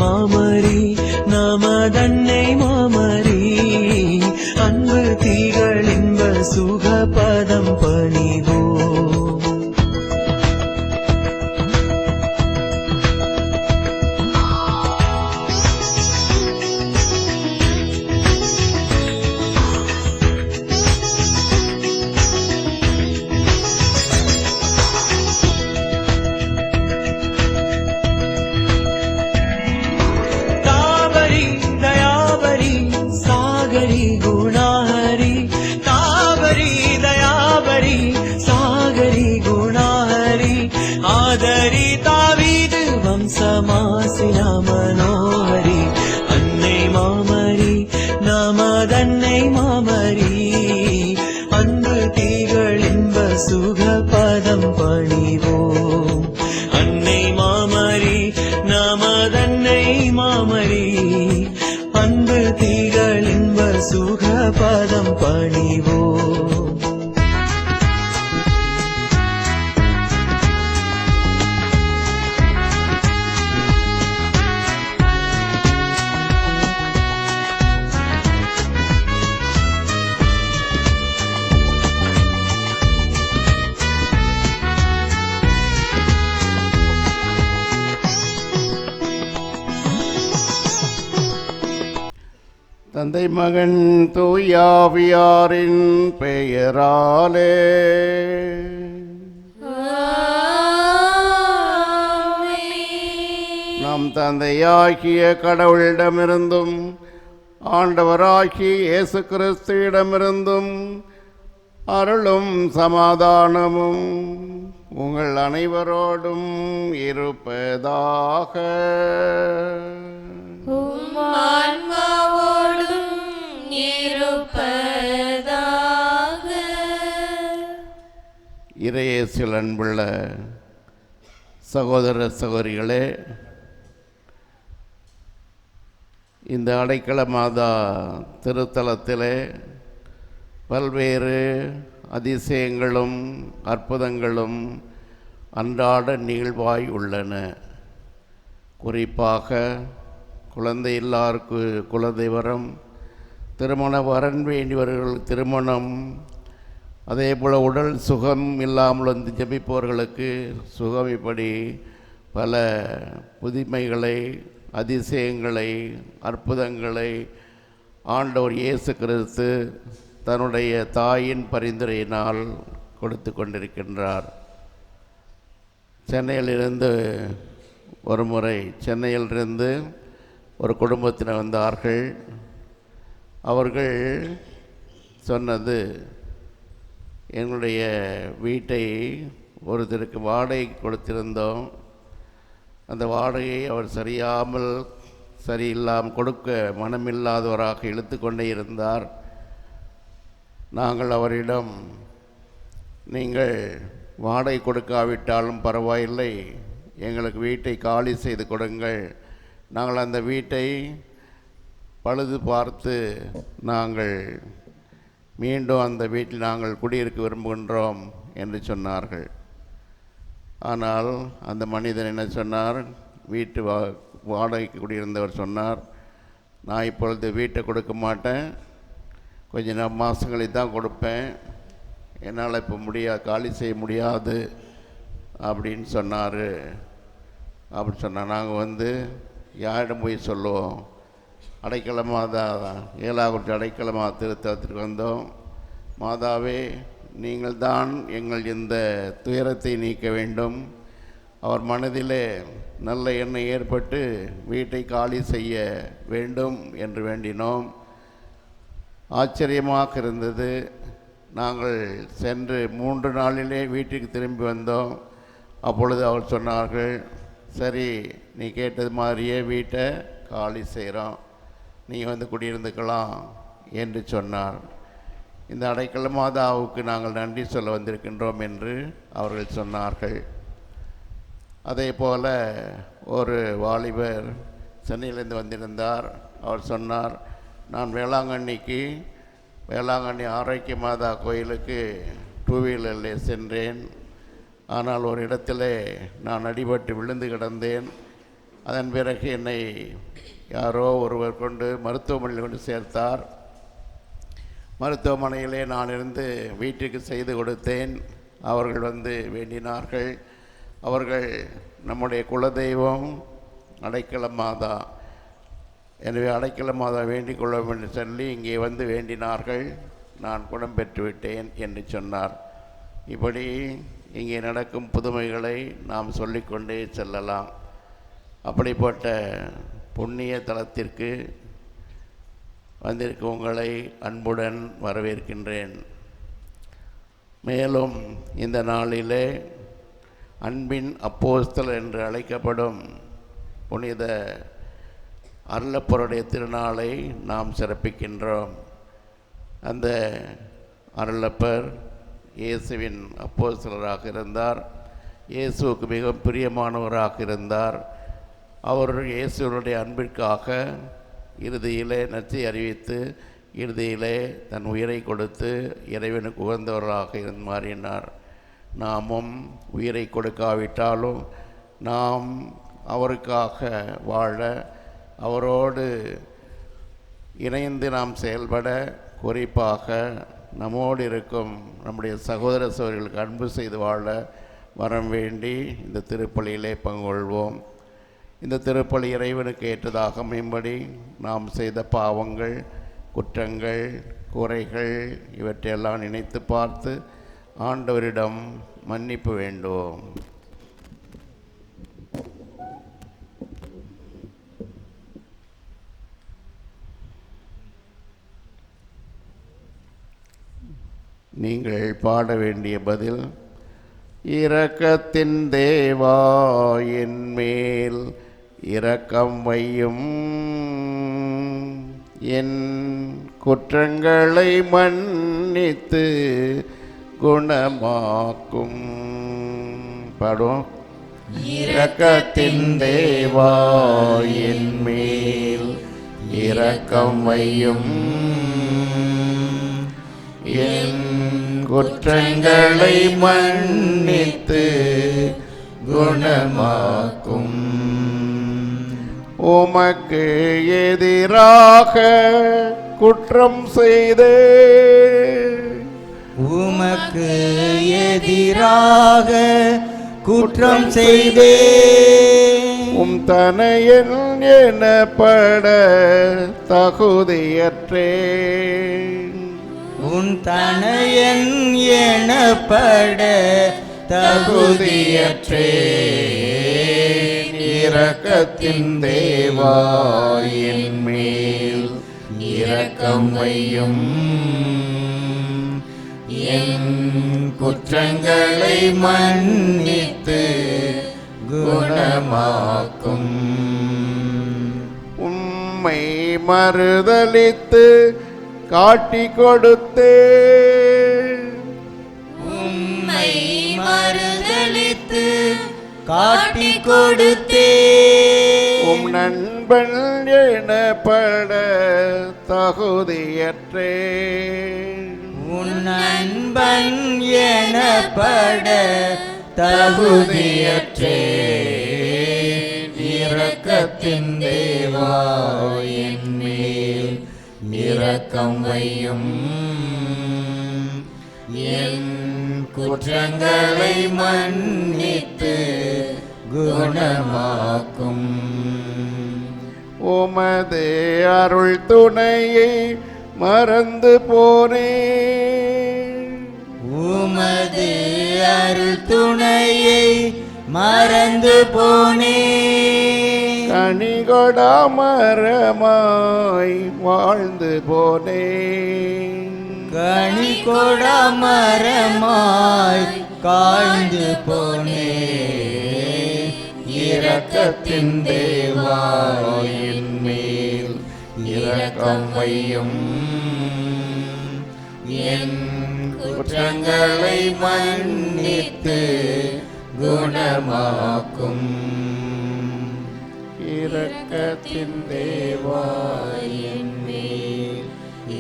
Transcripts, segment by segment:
மாமரி நமதன்னை மாமரி அன்பு தீகள் இன்ப சுகபதம் பணிவோ. गुणाहरी तावरी दयावरी सागरी गुणाहरी आदरी तावीद वंशमासिना मनोहरी अन्नै मामरी நமதன்னை மாமரி அன்பு தீகள் இன்ப சுகபதம் பணிவோம். அன்னை மாமரி நமதன்னை மாமரி அன்பு தீகள் இன்ப சுகபதம் பணிவோம். தந்தை மகன் தூயாவியாரின் பெயராலே நம் தந்தையாகிய கடவுளிடமிருந்தும் ஆண்டவராகிய இயேசு கிறிஸ்துவிடமிருந்தும் அருளும் சமாதானமும் உங்கள் அனைவரோடும் இருப்பதாக. இறையேசுவில் அன்புள்ள சகோதர சகோதரிகளே, இந்த அடைக்கல மாதா திருத்தலத்திலே பல்வேறு அதிசயங்களும் அற்புதங்களும் அன்றாட நிகழ்வாய் உள்ளன. குறிப்பாக குழந்தை இல்லாருக்கு குழந்தை வரம், திருமண வரன் வேண்டியவர்கள் திருமணம், அதே போல் உடல் சுகம் இல்லாமல் வந்து ஜெபிப்பவர்களுக்கு சுகம், இப்படி பல புதுமைகளை அதிசயங்களை அற்புதங்களை ஆண்டவர் இயேசு கிறிஸ்து தன்னுடைய தாயின் பரிந்துரையினால் கொடுத்து கொண்டிருக்கின்றார். சென்னையிலிருந்து ஒரு முறை சென்னையிலிருந்து ஒரு குடும்பத்தினர் வந்தார்கள். அவர்கள் சொன்னது, எங்களுடைய வீட்டை ஒருத்தருக்கு வாடகை கொடுத்திருந்தோம். அந்த வாடகையை அவர் சரியில்லாமல் கொடுக்க மனமில்லாதவராக இழுத்து கொண்டே இருந்தார். நாங்கள் அவரிடம், நீங்கள் வாடகை கொடுக்காவிட்டாலும் பரவாயில்லை, எங்களுக்கு வீட்டை காலி செய்து கொடுங்கள், நாங்கள் அந்த வீட்டை பழுது பார்த்து நாங்கள் மீண்டும் அந்த வீட்டில் நாங்கள் குடியிருக்க விரும்புகின்றோம் என்று சொன்னார்கள். ஆனால் அந்த மனிதன் என்ன சொன்னார், வீட்டு வாடகைக்கு குடியிருந்தவர் சொன்னார், நான் இப்பொழுது வீட்டை கொடுக்க மாட்டேன், கொஞ்சம் மாதங்களில் தான் கொடுப்பேன், என்னால் இப்போ காலி செய்ய முடியாது அப்படின்னு சொன்னார். அப்படி சொன்னால் நாங்கள் யாரிடம் போய் சொல்லுவோம்? அடைக்கல மாதா ஏலாக்குறிச்சி அடைக்கல மாதா திருத்தலத்திற்கு வந்தோம். மாதாவே, நீங்கள் தான் எங்கள் இந்த துயரத்தை நீக்க வேண்டும். அவர் மனதிலே நல்ல எண்ணம் ஏற்பட்டு வீட்டை காலி செய்ய வேண்டும் என்று வேண்டினோம். ஆச்சரியமாக இருந்தது. நாங்கள் சென்று 3 நாளிலே வீட்டுக்கு திரும்பி வந்தோம். அப்பொழுது அவர் சொன்னார்கள், சரி, நீ கேட்டது மாதிரியே வீட்டை காலி செய்கிறோம், நீங்கள் குடியிருந்துக்கலாம் என்று சொன்னார். இந்த அடைக்கல மாதாவுக்கு நாங்கள் நன்றி சொல்ல வந்திருக்கின்றோம் என்று அவர்கள் சொன்னார்கள். அதே போல் ஒரு வாலிபர் சென்னையிலேருந்து வந்திருந்தார். அவர் சொன்னார், நான் வேளாங்கண்ணி ஆரோக்கிய மாதா கோயிலுக்கு 2 வீலரில் சென்றேன். ஆனால் ஒரு இடத்துல நான் அடிபட்டு விழுந்து கிடந்தேன். அதன் பிறகு என்னை யாரோ ஒருவர் கொண்டு மருத்துவமனையில் கொண்டு சேர்த்தார். மருத்துவமனையிலே நான் இருந்து வீட்டுக்கு செய்து கொடுத்தேன். அவர்கள் வந்து வேண்டினார்கள். அவர்கள் நம்முடைய குலதெய்வம் அடைக்கல மாதா, எனவே அடைக்கல மாதா வேண்டிக் கொள்ள என்று சொல்லி இங்கே வந்து வேண்டினார்கள். நான் குணம் பெற்றுவிட்டேன் என்று சொன்னார். இப்படி இங்கே நடக்கும் புதுமைகளை நாம் சொல்லிக்கொண்டே செல்லலாம். அப்படிப்பட்ட புண்ணிய தலத்திற்கு வந்திருக்கும் உங்களை அன்புடன் வரவேற்கின்றேன். மேலும் இந்த நாளிலே அன்பின் அப்போஸ்தலர் என்று அழைக்கப்படும் புனித அருளப்பருடைய திருநாளை நாம் சிறப்பிக்கின்றோம். அந்த அருளப்பர் இயேசுவின் அப்போஸ்தலராக இருந்தார். இயேசுவுக்கு மிகவும் பிரியமானவராக இருந்தார். அவர் இயேசுவனுடைய அன்பிற்காக இறுதியிலே நற்செய்தி அறிவித்து இறுதியிலே தன் உயிரை கொடுத்து இறைவனுக்கு உகந்தவராக மாறினார். நாமும் உயிரை கொடுக்காவிட்டாலும் நாம் அவருக்காக வாழ, அவரோடு இணைந்து நாம் செயல்பட, குறிப்பாக நம்மோடு இருக்கும் நம்முடைய சகோதர சகோதரிகளுக்கு அன்பு செய்து வாழ வரம் வேண்டி இந்த திருப்பலியிலே பங்கு கொள்வோம். இந்த திருப்பலி இறைவனுக்கு ஏற்றதாக அமையும்படி நாம் செய்த பாவங்கள், குற்றங்கள், குறைகள் இவற்றையெல்லாம் நினைத்து பார்த்து ஆண்டவரிடம் மன்னிப்பு வேண்டும். நீங்கள் பாட வேண்டிய பதில்: இரக்கத்தின் தேவா என் மேல் இரக்கம் வையும், என் குற்றங்களை மன்னித்து குணமாக்கும். பாடுவோம். இரக்கத்தின் தேவா என் மேல் இரக்கம் வையும், என் குற்றங்களை மன்னித்து குணமாக்கும். உமக்கு எதிராக குற்றம் செய்தே, உமக்கு எதிராக குற்றம் செய்தே, உம் தனையன் எனப்பட தகுதியற்றேன், உன் தனையன் எனப்பட தகுதியற்றேன். இரக்கத்தின் தேவா என் மேல் இரக்கம் வையும், என் குற்றங்களை மன்னித்து குணமாக்கும். உம்மை மறுதலித்து காட்டி கொடுத்தே, உம்மை மறுதலித்து காட்டி கொடுத்தே, உம் நண்பன் எனப்பட தகுதியற்றேன், உன் நண்பன் எனப்பட தகுதியற்றேன். இரக்கத்தின் தேவா என் மேல் இரக்கம் வையும், என் குற்றங்களை மன்னித்து குணமாக்கும். உமது அருள் துணையை மறந்து போனேன், உமது அருள் துணையை மறந்து போனேன், கனிகொடா மரமாய் வாழ்ந்து போனேன், கனி கொடா மரமாய் காய்ந்து போனேன். இரக்கத்தின் தேவா என் மேல் இரக்கம் வையும், என் குற்றங்களை மன்னித்து குணமாக்கும். இரக்கத்தின் தேவா என் மேல்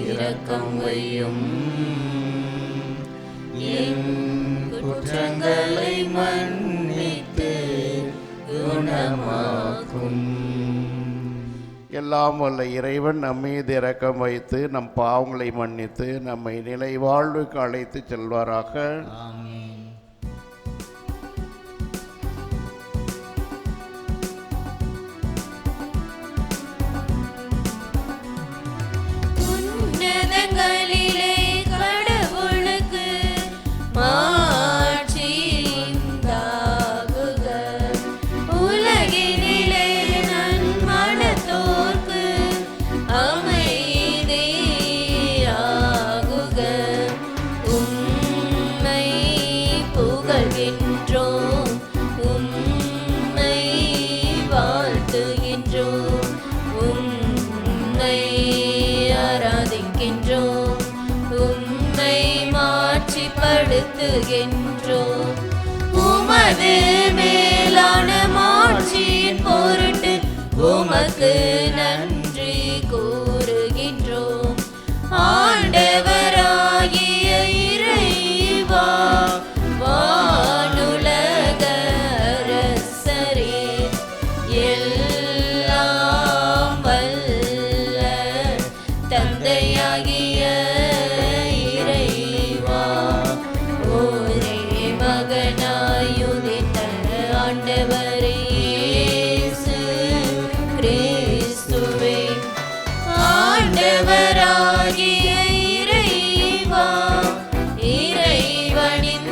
இரக்கம் வையும், என் குற்றங்களை மன்னித்து குணமாக்கும். குணமாக்கும். எல்லாம் வல்ல இறைவன் நம் மீது இரக்கம் வைத்து நம் பாவங்களை மன்னித்து நம்மை நிலை வாழ்வுக்கு அழைத்து செல்வாராக. ஆமென். உன்னதங்களிலே கடவுளுக்கு மாட்சி உண்டாகுக. உலகினிலே நன்மனத்தோர்க்கு அமைதியாகுக. உம்மை புகழ்கின்றோம், உம்மை வாழ்த்துகின்றோம், உம்மை ஆராதிக்கின்றோம், உம்மை மாட்சிப்படுத்துகின்றோம். உமது மேலான மாட்சியின் பொருட்டு உமக்கு நன்றி கூறுகின்றோம். ஆண்டவராகிய இறைவா, வானுலக அரசரே, எல்லாம் வல்ல தந்தையாகிய இறைவா, ஒரே மகனாயுதித்த ஆண்டவரே இயேசு கிறிஸ்துவே, ஆண்டவராகிய இறைவா, இறைவனின்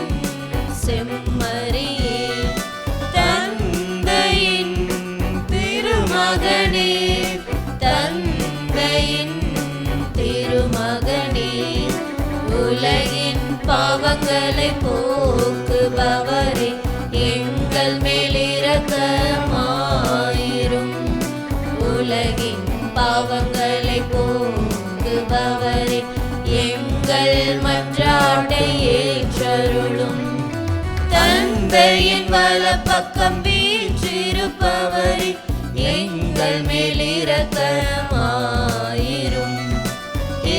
செம்மறியே, தந்தையின் திருமகனே, தந்தையின் திருமகனே, உலகின் பாவங்களை போக்குபவரே, எங்கள் மேல் இரக்கமாயிரும். உலகின் பாவங்களை போக்குபவரே, எங்கள் மன்றாட்டை ஏற்றருளும். தந்தையின் வலப்பக்கம் வீற்றிருப்பவரே, எங்கள் மேல் இரக்கமாயிரும்.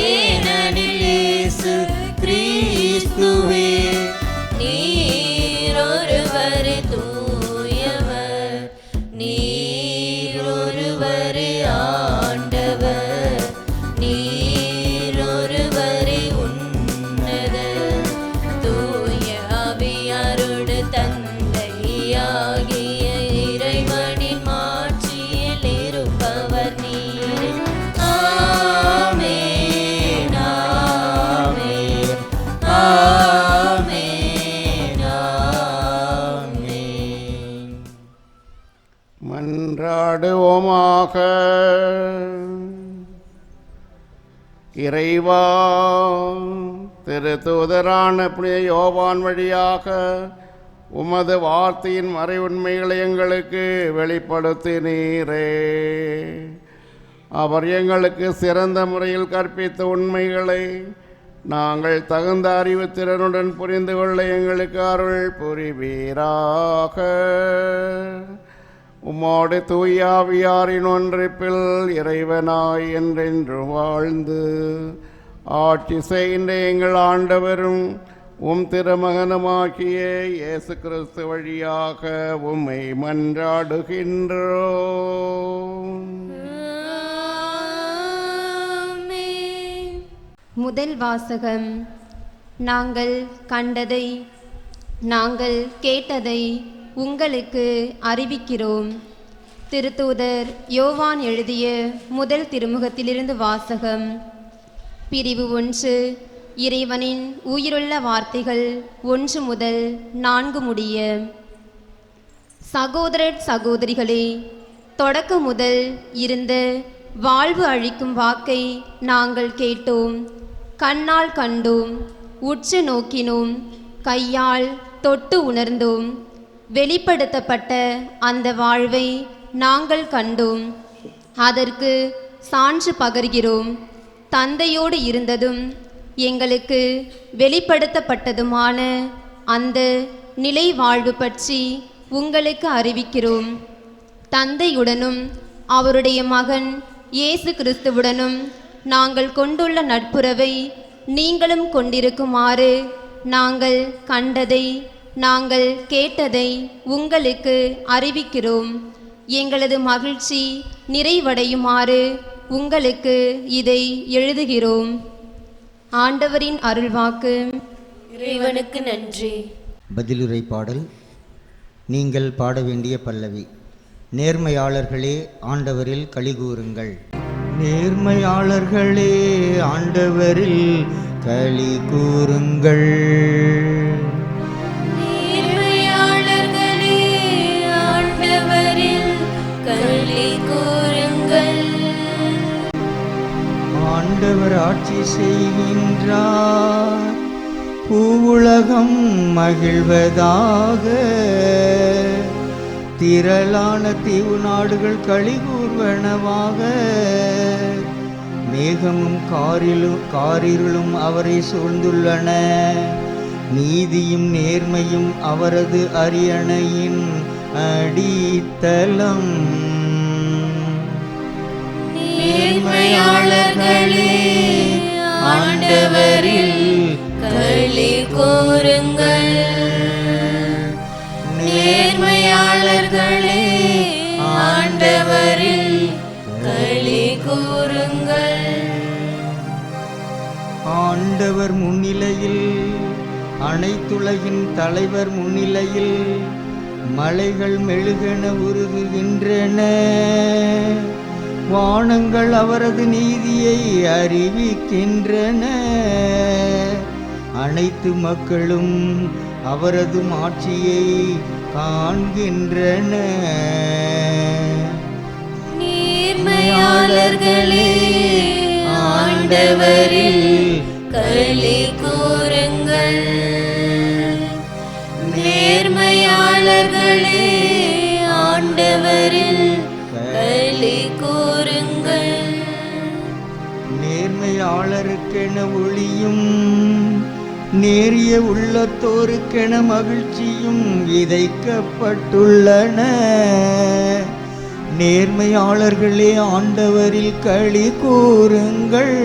ஏனெனில் இயேசு கிறிஸ்துவே, நீர் ஒருவரே தூயவர், நீர் ஒருவரே ஆண்டவர், நீர் ஒருவரே உன்னதர். தூய ஆவியாரோடு தந்தையாகிய இறைவனின் மாட்சியில் இருப்பவர் நீரே. ஆமென், ஆமென், ஆமென், ஆமென். மன்றாடுவோமாக. இறைவா, திருத்தூதரான புனித யோவான் வழியாக உமது வார்த்தையின் மறை உண்மைகளை எங்களுக்கு வெளிப்படுத்தினீரே. அவர் எங்களுக்கு சிறந்த முறையில் கற்பித்த உண்மைகளை நாங்கள் தகுந்த அறிவுத்திறனுடன் புரிந்து கொள்ள எங்களுக்கு அருள் புரிவீராக. உம்மோடு தூயாவியாரின் ஒன்றிப்பில் இறைவனாய் என்றென்று வாழ்ந்து ஆட்சி செய்கின்ற எங்கள் ஆண்டவரும் உம் திருமகனுமாகிய இயேசு கிறிஸ்து வழியாக உம்மை மன்றாடுகின்றோம். ஆமென். முதல் வாசகம். நாங்கள் கண்டதை நாங்கள் கேட்டதை உங்களுக்கு அறிவிக்கிறோம். திருத்தூதர் யோவான் எழுதிய முதல் திருமுகத்திலிருந்து வாசகம். பிரிவு 1. இறைவனின் உயிருள்ள வார்த்தைகள் 1 முதல் 4 முடிய. சகோதரர் சகோதரிகளே, தொடக்க முதல் இருந்த வாழ்வு அளிக்கும் வாக்கை நாங்கள் கேட்டோம், கண்ணால் கண்டோம், உற்று நோக்கினோம், கையால் தொட்டு உணர்ந்தோம். வெளிப்படுத்தப்பட்ட அந்த வாழ்வை நாங்கள் கண்டோம், அதற்கு சான்று பகர்கிறோம். தந்தையோடு இருந்ததும் எங்களுக்கு வெளிப்படுத்தப்பட்டதுமான அந்த நிலை வாழ்வு பற்றி உங்களுக்கு அறிவிக்கிறோம். தந்தையுடனும் அவருடைய மகன் இயேசு கிறிஸ்துவுடனும் நாங்கள் கொண்டுள்ள நட்புறவை நீங்களும் கொண்டிருக்குமாறு நாங்கள் கண்டதை நாங்கள் கேட்டதை உங்களுக்கு அறிவிக்கிறோம். எங்களது மகிழ்ச்சி நிறைவடையுமாறு உங்களுக்கு இதை எழுதுகிறோம். ஆண்டவரின் அருள்வாக்கு. இறைவனுக்கு நன்றி. பதிலுரை பாடல். நீங்கள் பாட வேண்டிய பல்லவி. நேர்மையாளர்களே ஆண்டவரில் களிகூருங்கள். நேர்மையாளர்களே ஆண்டவரில் களி கூறுங்கள். நேர்மையாளர்களே ஆண்டவரில் களி கூறுங்கள். ஆண்டவர் ஆட்சி செய்கின்றார், பூவுலகம் மகிழ்வதாக. திரளான தீவு நாடுகள் களி கூர்வனவாக. மேகமும் காரிருளும் அவரை சூழ்ந்துள்ளன. நீதியும் நேர்மையும் அவரது அரியணையின் அடித்தளம். நேர்மையாளர்களே ஆண்டவரில் களி கூறுங்கள். நேர்மையாளர்களே ஆண்டவரில் களி கூறுங்கள். ஆண்டவர் முன்னிலையில், அனைத்துலகின் தலைவர் முன்னிலையில் மலைகள் மெழுகென உருகுகின்றன. வானங்கள் அவரது நீதியை அறிவிக்கின்றன. அனைத்து மக்களும் அவரது மாட்சியை காண்கின்றன. நேர்மையாளர்களே ஆண்டவரில் களி கூறுங்கள். நேர்மையாளர்களே ஆண்டவரில் களி கூறுங்கள். நேர்மையாளருக்கென ஒளியும், நேரிய உள்ளத்தோருக்கென மகிழ்ச்சியும் விதைக்கப்பட்டுள்ளன. நேர்மையாளர்களே ஆண்டவரில் களி கூறுங்கள்.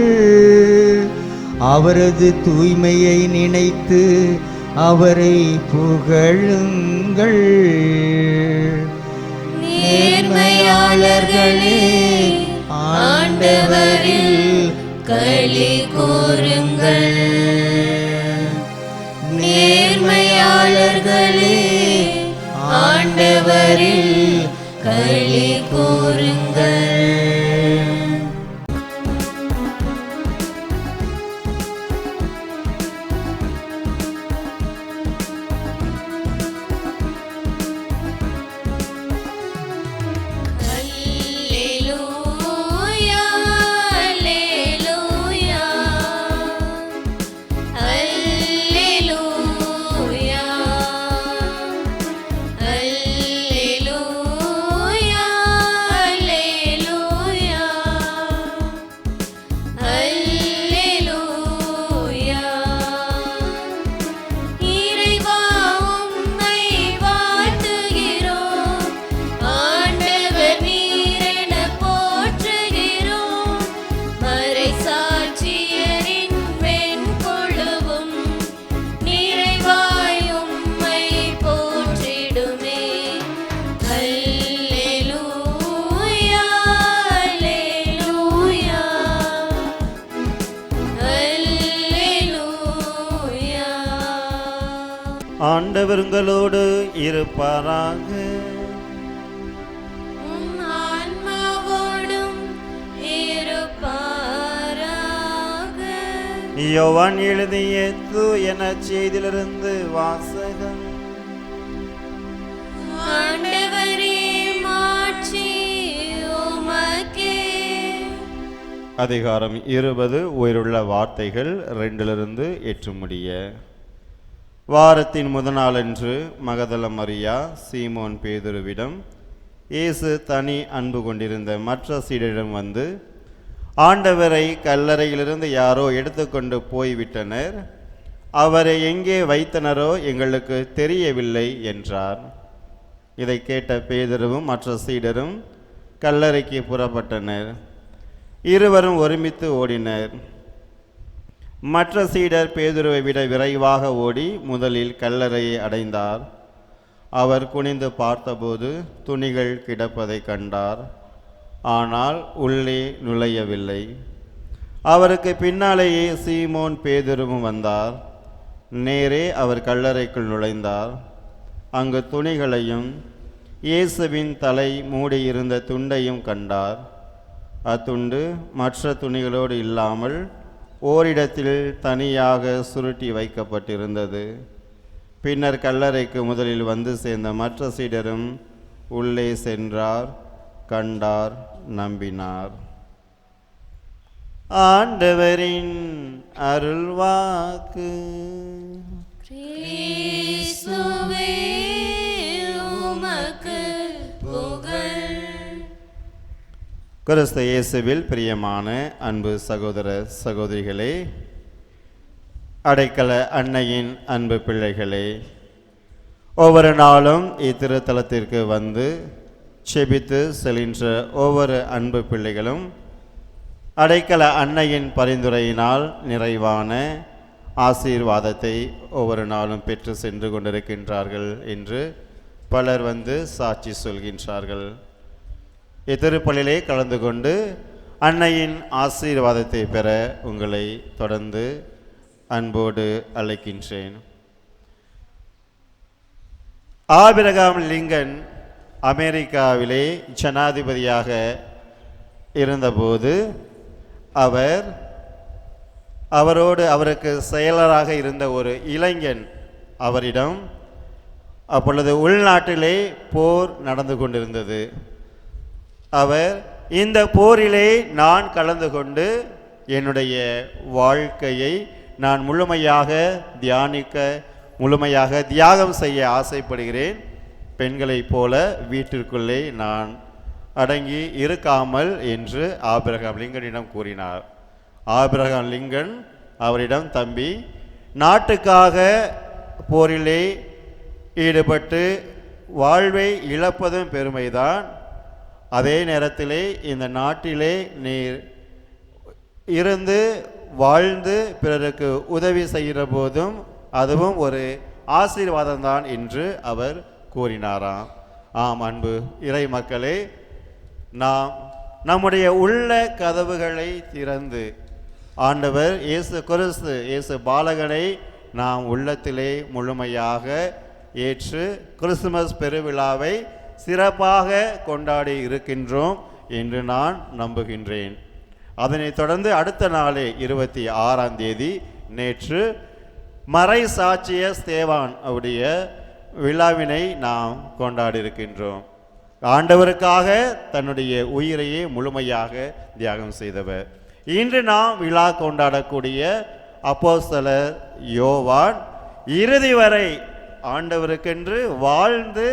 அவரது தூய்மையை நினைத்து அவரை புகழுங்கள். நேர்மையாளர்களே ஆண்டவரில் களி கூறுங்கள். நேர்மையாளர்களே ஆண்டவரில் களி கூறுங்கள். அல்லேலூயா அல்லேலூயா அல்லேலூயா அல்லேலூயா அல்லேலூயா. இறைவா உம்மை வாழ்த்துகிறோம். ஆண்டவர் நீரென போற்றுகிறோம். மறைசாட்சியரின் வெண்கொழுவும் நிறைவாய் உம்மை போற்றிடுமே. அல்லேலூயா அல்லேலூயா அல்லேலூயா. ஆண்டவர் உங்களோடு இருப்பாராக. உம் ஆன்மாவோடும் இருப்பாராக. யோவான் எழுதிய தூய நற்செய்தியிலிருந்து வாசகம். ஆண்டவரே மாட்சி உமக்கே. அதிகாரம் 20. உயிருள்ள வார்த்தைகள் 2 முடிய. வாரத்தின் முதல் நாளன்று மகதல மரியா சீமோன் பேதுருவிடம் இயேசு தனி அன்பு கொண்டிருந்த மற்ற சீடரிடம் வந்து, ஆண்டவரை கல்லறையிலிருந்து யாரோ எடுத்துக்கொண்டு போய்விட்டனர், அவரை எங்கே வைத்தனரோ எங்களுக்கு தெரியவில்லை என்றார். இதை கேட்ட பேதுருவும் மற்ற சீடரும் கல்லறைக்கு புறப்பட்டனர். இருவரும் ஒருமித்து ஓடினர். மற்ற சீடர் பேதுருவை விட விரைவாக ஓடி முதலில் கல்லறையை அடைந்தார். அவர் குனிந்து பார்த்தபோது துணிகள் கிடப்பதை கண்டார், ஆனால் உள்ளே நுழையவில்லை. அவருக்கு பின்னாலேயே சீமோன் பேதுருவும் வந்தார். நேரே அவர் கல்லறைக்குள் நுழைந்தார். அங்கு துணிகளையும் இயேசுவின் தலை மூடியிருந்த துண்டையும் கண்டார். அத்துண்டு மற்ற துணிகளோடு இல்லாமல் ஓரிடத்தில் தனியாக சுருட்டி வைக்கப்பட்டிருந்தது. பின்னர் கல்லறைக்கு முதலில் வந்து சேர்ந்த மற்ற சீடரும் உள்ளே சென்றார், கண்டார், நம்பினார். ஆண்டவரின் அருள்வாக்கு. கிறிஸ்துவே உமக்கு புகழ். கிறிஸ்து இயேசுவில் பிரியமான அன்பு சகோதர சகோதரிகளே, அடைக்கல அன்னையின் அன்பு பிள்ளைகளே, ஒவ்வொரு நாளும் இத்திருத்தலத்திற்கு வந்து செபித்து செல்கின்ற ஒவ்வொரு அன்பு பிள்ளைகளும் அடைக்கல அன்னையின் பரிந்துரையினால் நிறைவான ஆசீர்வாதத்தை ஒவ்வொரு நாளும் பெற்று சென்று கொண்டிருக்கின்றார்கள் என்று பலர் வந்து சாட்சி சொல்கின்றார்கள். இத்திருப்பலிலே கலந்து கொண்டு அன்னையின் ஆசீர்வாதத்தை பெற உங்களை தொடர்ந்து அன்போடு அழைக்கின்றேன். ஆபிரகாம் லிங்கன் அமெரிக்காவிலே ஜனாதிபதியாக இருந்தபோது அவருக்கு செயலராக இருந்த ஒரு இளைஞன் அவரிடம், அப்பொழுது உள்நாட்டிலே போர் நடந்து கொண்டிருந்தது. அவர், இந்த போரிலே நான் கலந்து கொண்டு என்னுடைய வாழ்க்கையை நான் முழுமையாக தியாகம் செய்ய ஆசைப்படுகிறேன். பெண்களைப் போல வீட்டிற்குள்ளே நான் அடங்கி இருக்காமல் என்று ஆபிரகாம் லிங்கனிடம் கூறினார். ஆபிரகாம் லிங்கன் அவரிடம், தம்பி, நாட்டுக்காக போரிலே ஈடுபட்டு வாழ்வை இழப்பதும் பெருமைதான், அதே நேரத்திலே இந்த நாட்டிலே நீர் இருந்து வாழ்ந்து பிறருக்கு உதவி செய்கிற போதும் அதுவும் ஒரு ஆசீர்வாதம்தான் என்று அவர் கூறினாராம். ஆம், அன்பு இறை மக்களே, நாம் நம்முடைய உள்ள கதவுகளை திறந்து ஆண்டவர் இயேசு கிறிஸ்து, இயேசு பாலகனை நாம் உள்ளத்திலே முழுமையாக ஏற்று கிறிஸ்துமஸ் பெருவிழாவை சிறப்பாக கொண்டாடி இருக்கின்றோம் என்று நான் நம்புகின்றேன். அதனைத் தொடர்ந்து அடுத்த நாளே 26ஆம் தேதி நேற்று மறை சாட்சிய ஸ்தேவான் அவருடைய விழாவினை நாம் கொண்டாடி இருக்கின்றோம். ஆண்டவருக்காக தன்னுடைய உயிரையே முழுமையாக தியாகம் செய்தவர். இன்று நாம் விழா கொண்டாடக்கூடிய அப்போஸ்தலர் யோவான் இறுதி வரை ஆண்டவருக்கென்று வாழ்ந்து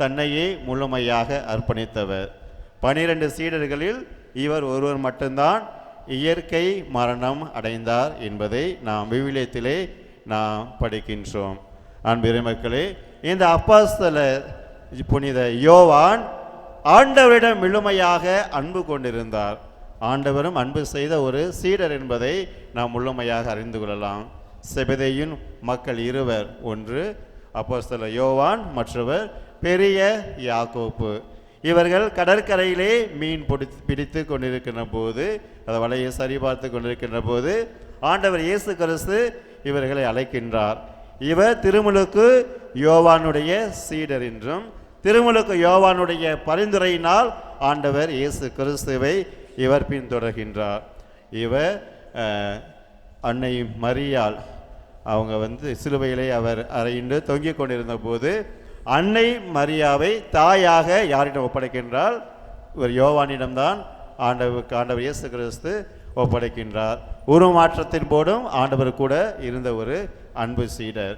தன்னையே முழுமையாக அர்ப்பணித்தவர். 12 சீடர்களில் இவர் ஒருவர் மட்டும்தான் இயற்கை மரணம் அடைந்தார் என்பதை நாம் விவிலியத்திலே நாம் படிக்கின்றோம். அன்பு மக்களே, இந்த அப்போஸ்தலர் புனித யோவான் ஆண்டவரிடம் முழுமையாக அன்பு கொண்டிருந்தார். ஆண்டவரும் அன்பு செய்த ஒரு சீடர் என்பதை நாம் முழுமையாக அறிந்து கொள்ளலாம். செபதேயின் மக்கள் இருவர், ஒன்று அப்போஸ்தலர் யோவான், மற்றவர் பெரிய யாக்கோப்பு. இவர்கள் கடற்கரையிலே மீன் பிடித்து கொண்டிருக்கின்ற போது, அதை வலையை சரிபார்த்து கொண்டிருக்கின்ற போது ஆண்டவர் இயேசு கிறிஸ்து இவர்களை அழைக்கின்றார். இவர் திருமுழுக்கு யோவானுடைய சீடர் என்றும், திருமுழுக்கு யோவானுடைய பரிந்துரையினால் ஆண்டவர் இயேசு கிறிஸ்துவை இவர் பின்தொடர்கின்றார். இவர் அன்னை மரியாள் அவங்க சிலுவையிலே அவர் அறையிண்டு தொங்கிக் கொண்டிருந்த போது அன்னை மரியாவை தாயாக யாரிடம் ஒப்படைக்கின்றால்? ஒரு யோவானிடம்தான் ஆண்டவர் இயேசு கிறிஸ்து ஒப்படைக்கின்றார். உருமாற்றத்தின் போதும் ஆண்டவர் கூட இருந்த ஒரு அன்பு சீடர்.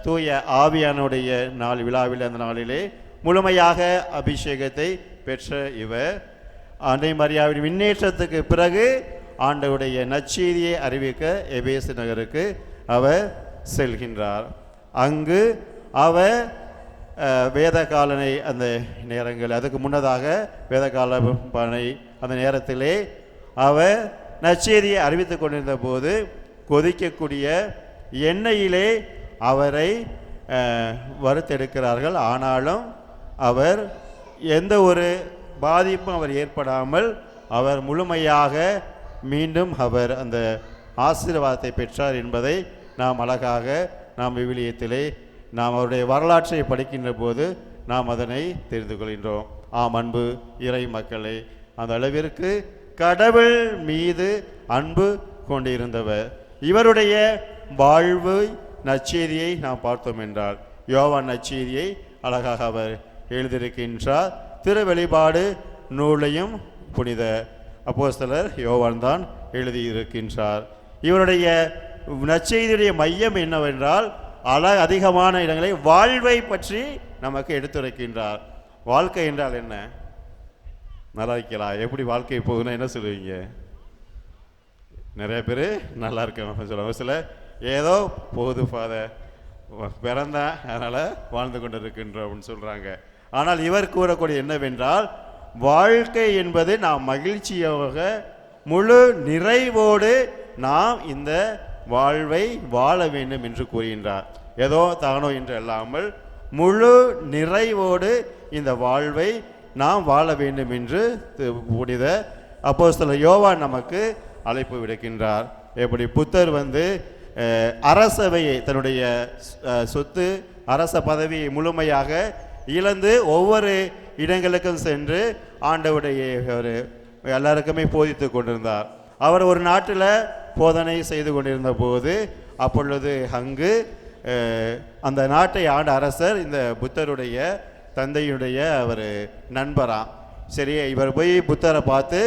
தூய ஆவியானுடைய நாள் விழாவில் அந்த நாளிலே முழுமையாக அபிஷேகத்தை பெற்ற இவர் அன்னை மரியாவின் விண்ணேற்றத்துக்கு பிறகு ஆண்டவருடைய நற்செய்தியை அறிவிக்க எபேசு நகருக்கு அவர் செல்கின்றார். அங்கு அவர் வேதகாலனை அந்த நேரங்கள், அதுக்கு முன்னதாக வேதகால பனை அந்த நேரத்திலே அவர் நற்செய்தியை அறிவித்து கொண்டிருந்த போது கொதிக்கக்கூடிய எண்ணெயிலே அவரை வறுத்தெடுக்கிறார்கள். ஆனாலும் அவர் எந்த ஒரு பாதிப்பும் அவர் ஏற்படாமல் அவர் முழுமையாக மீண்டும் அவர் அந்த ஆசீர்வாதத்தை பெற்றார் என்பதை நாம் அழகாக நாம் விவிலியத்திலே நாம் அவருடைய வரலாற்றை படிக்கின்ற போது நாம் அதனை தெரிந்து கொள்கின்றோம். ஆம், அன்பு இறை மக்களே, அந்த அளவிற்கு கடவுள் மீது அன்பு கொண்டிருந்தவர். இவருடைய வாழ்வு நற்செய்தியை நாம் பார்த்தோம் என்றால் யோவான் நற்செய்தியை அழகாக அவர் எழுதியிருக்கின்றார். திருவெளிப்பாடு நூலையும் புனித அப்போஸ்தலர் யோவான் தான் எழுதியிருக்கின்றார். இவருடைய நற்செய்தியுடைய மையம் என்னவென்றால் அதிகமான இடங்களை வாழ்வை பற்றி நமக்கு எடுத்துரைக்கின்றார். வாழ்க்கை என்றால் என்ன? நல்லா இருக்கலாம். எப்படி வாழ்க்கை போகுதுன்னா என்ன சொல்லுவீங்க? நிறைய பேர் நல்லா இருக்கேன் சொல்லுவாங்க. சில ஏதோ போகுது ஃபாதர், பிறந்தேன் அதனால் வாழ்ந்து கொண்டு இருக்கின்றோம் அப்படின்னு சொல்கிறாங்க. ஆனால் இவர் கூறக்கூடிய என்னவென்றால் வாழ்க்கை என்பது நாம் மகிழ்ச்சியாக முழு நிறைவோடு நாம் இந்த வாழ்வை வாழ வேண்டும் என்று கூறுகின்றார். ஏதோ தானோ என்று அல்லாமல் முழு நிறைவோடு இந்த வாழ்வை நாம் வாழ வேண்டும் என்று புனித அப்போஸ்தலர் யோவான் நமக்கு அழைப்பு விடுக்கின்றார். எப்படி புத்தர் அரசவையை தன்னுடைய சொத்து அரச பதவியை முழுமையாக இழந்து ஒவ்வொரு இடங்களுக்கும் சென்று ஆண்டவருடைய எல்லாருக்குமே போதித்து கொண்டிருந்தார். அவர் ஒரு நாட்டில் போதனை செய்து கொண்டிருந்த போது அப்பொழுது அங்கு அந்த நாட்டை ஆண்ட அரசர் இந்த புத்தருடைய தந்தையுடைய அவர் நண்பராம். சரி, இவர் போய் புத்தரை பார்த்து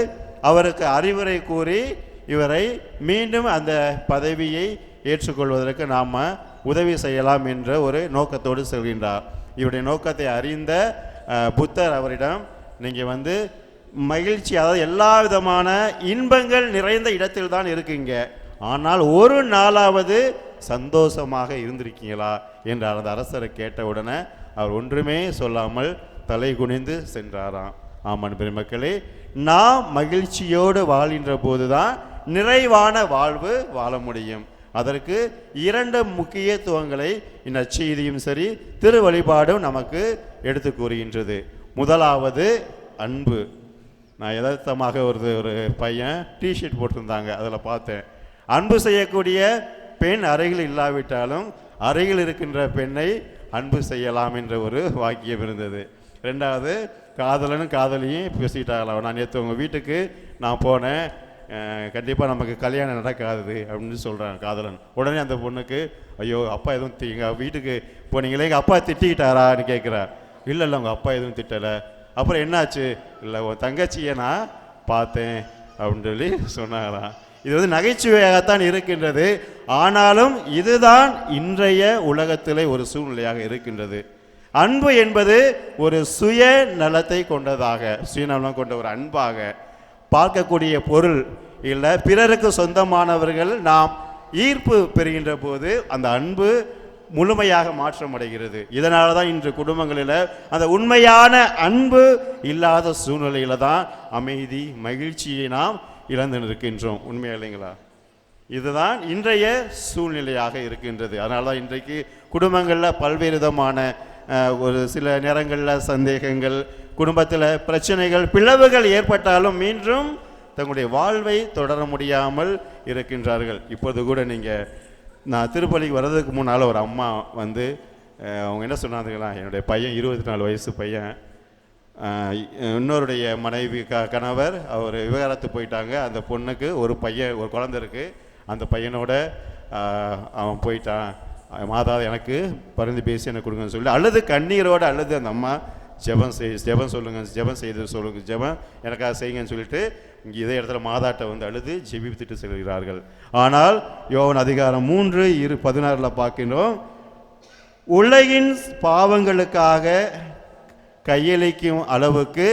அவருக்கு அறிவுரை கூறி இவரை மீண்டும் அந்த பதவியை ஏற்றுக்கொள்வதற்கு நாம் உதவி செய்யலாம் என்ற ஒரு நோக்கத்தோடு செல்கின்றார். இவருடைய நோக்கத்தை அறிந்த புத்தர் அவரிடம் நீங்கள் மகிழ்ச்சி, அதாவது எல்லா விதமான இன்பங்கள் நிறைந்த இடத்தில் தான் இருக்கீங்க, ஆனால் ஒரு நாளாவது சந்தோஷமாக இருந்திருக்கீங்களா என்றார். அந்த அரசரை கேட்ட உடனே அவர் ஒன்றுமே சொல்லாமல் தலை குனிந்து சென்றாராம். ஆமாம் பெருமக்களே, நாம் மகிழ்ச்சியோடு வாழ்கின்ற போதுதான் நிறைவான வாழ்வு வாழ முடியும். அதற்கு இரண்டு முக்கியத்துவங்களை இந்நற்செய்தியும் சரி திரு வழிபாடும் நமக்கு எடுத்து கூறுகின்றது. முதலாவது அன்பு. நான் யதார்த்தமாக ஒரு பையன் டிஷர்ட் போட்டிருந்தாங்க, அதில் பார்த்தேன். அன்பு செய்யக்கூடிய பெண் அருகில் இல்லாவிட்டாலும் அருகில் இருக்கின்ற பெண்ணை அன்பு செய்யலாம் என்ற ஒரு வாக்கியம் இருந்தது. ரெண்டாவது, காதலனும் காதலியும் பேசிட்டாங்களாம். நான் நேற்று உங்கள் வீட்டுக்கு நான் போனேன், கண்டிப்பாக நமக்கு கல்யாணம் நடக்காது அப்படின்னு சொல்கிறான் காதலன். உடனே அந்த பொண்ணுக்கு ஐயோ அப்பா எதுவும் எங்கள் வீட்டுக்கு போனீங்களே, எங்கள் அப்பா திட்டிக்கிட்டாரான்னு கேட்குறா. இல்லை உங்கள் அப்பா எதுவும் திட்டலை. அப்புறம் என்னாச்சு? இல்லை உன் தங்கச்சியை நான் பார்த்தேன் அப்படின்னு சொல்லி சொன்னாராம். இது நகைச்சுவையாகத்தான் இருக்கின்றது, ஆனாலும் இதுதான் இன்றைய உலகத்திலே ஒரு சூழ்நிலையாக இருக்கின்றது. அன்பு என்பது ஒரு சுய நலத்தை கொண்டதாக, சுயநலம் கொண்ட ஒரு அன்பாக பார்க்கக்கூடிய பொருள் இல்லை. பிறருக்கு சொந்தமானவர்கள் நாம் ஈர்ப்பு பெறுகின்ற போது அந்த அன்பு முழுமையாக மாற்றமடைகிறது. இதனால தான் இன்று குடும்பங்களில் அந்த உண்மையான அன்பு இல்லாத சூழ்நிலையில தான் அமைதி மகிழ்ச்சியை நாம் இழந்து நிற்கின்றோம். உண்மையா இல்லைங்களா? இதுதான் இன்றைய சூழ்நிலையாக இருக்கின்றது. அதனால தான் இன்றைக்கு குடும்பங்களில் பல்வேறு விதமான ஒரு சில நேரங்களில் சந்தேகங்கள், குடும்பத்தில் பிரச்சனைகள், பிளவுகள் ஏற்பட்டாலும் மீண்டும் தங்களுடைய வாழ்வை தொடர முடியாமல் இருக்கின்றார்கள். இப்போது கூட நான் திருப்பலிக்கு வர்றதுக்கு முன்னால் ஒரு அம்மா அவங்க என்ன சொன்னாங்களா, என்னுடைய பையன் 24 வயசு பையன், இன்னொருடைய மனைவி கணவர் அவர் விவகாரத்து போயிட்டாங்க. அந்த பொண்ணுக்கு ஒரு குழந்தை இருக்குது. அந்த பையனோட அவன் போயிட்டான், மாதா எனக்கு பரிந்து பேசி எனக்கு கொடுங்கன்னு சொல்லி அழுது கண்ணீரோடு அழுது அந்த அம்மா ஜெபம் சொல்லுங்கள், ஜெபம் செய்து சொல்லுங்கள், ஜெபம் எனக்காக செய்யுங்கன்னு சொல்லிட்டு இங்கே இதே இடத்துல மாதாட்டை அழுது ஜெபித்துட்டு செல்கிறார்கள். ஆனால் யோவான் அதிகாரம் 3:16 பார்க்கின்றோம், உலகின் பாவங்களுக்காக கையளிக்கும் அளவுக்கு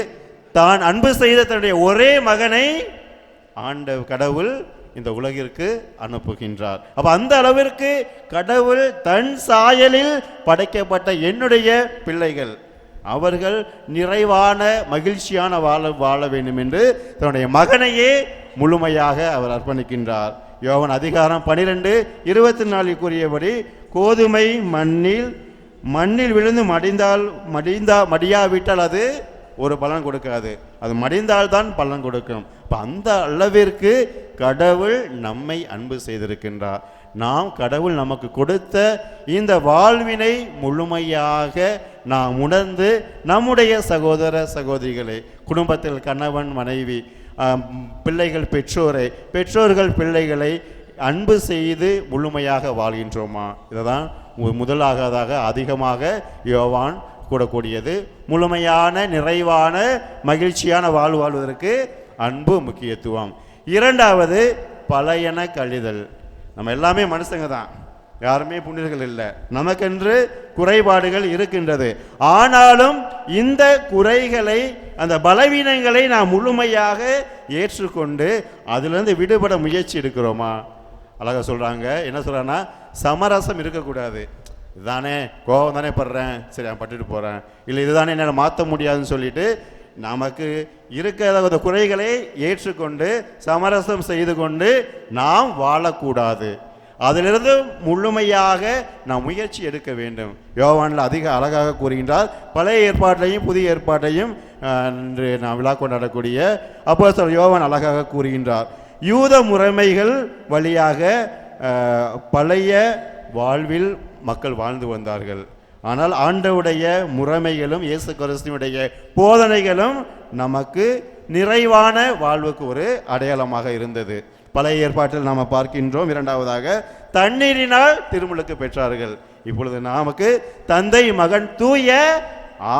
தான் அன்பு செய்த தன்னுடைய ஒரே மகனை கடவுள் இந்த உலகிற்கு அனுப்புகின்றார். அப்ப அந்த அளவிற்கு கடவுள் தன் சாயலில் படைக்கப்பட்ட என்னுடைய பிள்ளைகள் அவர்கள் நிறைவான மகிழ்ச்சியான வாழ வேண்டும் என்று தன்னுடைய மகனையே முழுமையாக அவர் அர்ப்பணிக்கின்றார். யோவான் அதிகாரம் 12:24 கூறியபடி, கோதுமை மண்ணில் மண்ணில் விழுந்து மடியாவிட்டால் அது ஒரு பலன் கொடுக்காது, அது மடிந்தால்தான் பலன் கொடுக்கும். இப்போ அந்த அளவிற்கு கடவுள் நம்மை அன்பு செய்திருக்கின்றார். நாம் கடவுள் நமக்கு கொடுத்த இந்த வாழ்வினை முழுமையாக நாம் உணர்ந்து நம்முடைய சகோதர சகோதரிகளை, குடும்பத்தில் கணவன் மனைவி, பிள்ளைகள் பெற்றோர்கள் பிள்ளைகளை அன்பு செய்து முழுமையாக வாழ்கின்றோமா? இதை தான் முதலாவதாக அதிகமாக யோவான் கூடக்கூடியது. முழுமையான நிறைவான மகிழ்ச்சியான வாழ்வதற்கு அன்பு முக்கியத்துவம். இரண்டாவது பழையன கழிதல். நம்ம எல்லாமே மனுஷங்க தான், யாருமே புனிதர்கள் இல்லை, நமக்கென்று குறைபாடுகள் இருக்கின்றது. ஆனாலும் இந்த குறைகளை, அந்த பலவீனங்களை நாம் முழுமையாக ஏற்றுக்கொண்டு அதிலிருந்து விடுபட முயற்சி எடுக்கிறோமா? அழகாக சொல்கிறாங்க, என்ன சொல்கிறாங்கன்னா, சமரசம் இருக்கக்கூடாது. இதுதானே கோபம் தானே படுறேன், சரி நான் பட்டுட்டு போகிறேன், இல்லை இதுதானே என்னால் மாற்ற முடியாதுன்னு சொல்லிட்டு நமக்கு இருக்கிற குறைகளை ஏற்றுக்கொண்டு சமரசம் செய்து கொண்டு நாம் வாழக்கூடாது. அதிலிருந்து முழுமையாக நாம் முயற்சி எடுக்க வேண்டும். யோவானில் அதிக அழகாக கூறுகின்றார். பழைய ஏற்பாட்டையும் புதிய ஏற்பாட்டையும் இன்று நாம் விழா கொண்டாடக்கூடிய அப்போஸ்தலர் யோவான் அழகாக கூறுகின்றார். யூத முறைமைகள் வழியாக பழைய வாழ்வில் மக்கள் வாழ்ந்து வந்தார்கள். ஆனால் ஆண்டவுடைய முறைமைகளும் இயேசு கிறிஸ்துவினுடைய போதனைகளும் நமக்கு நிறைவான வாழ்வுக்கு ஒரு அடையாளமாக இருந்தது. பழைய ஏற்பாட்டில் நாம் பார்க்கின்றோம். இரண்டாவதாக தண்ணீரினால் திருமுழுக்கு பெற்றார்கள். இப்பொழுது நமக்கு தந்தை மகன் தூய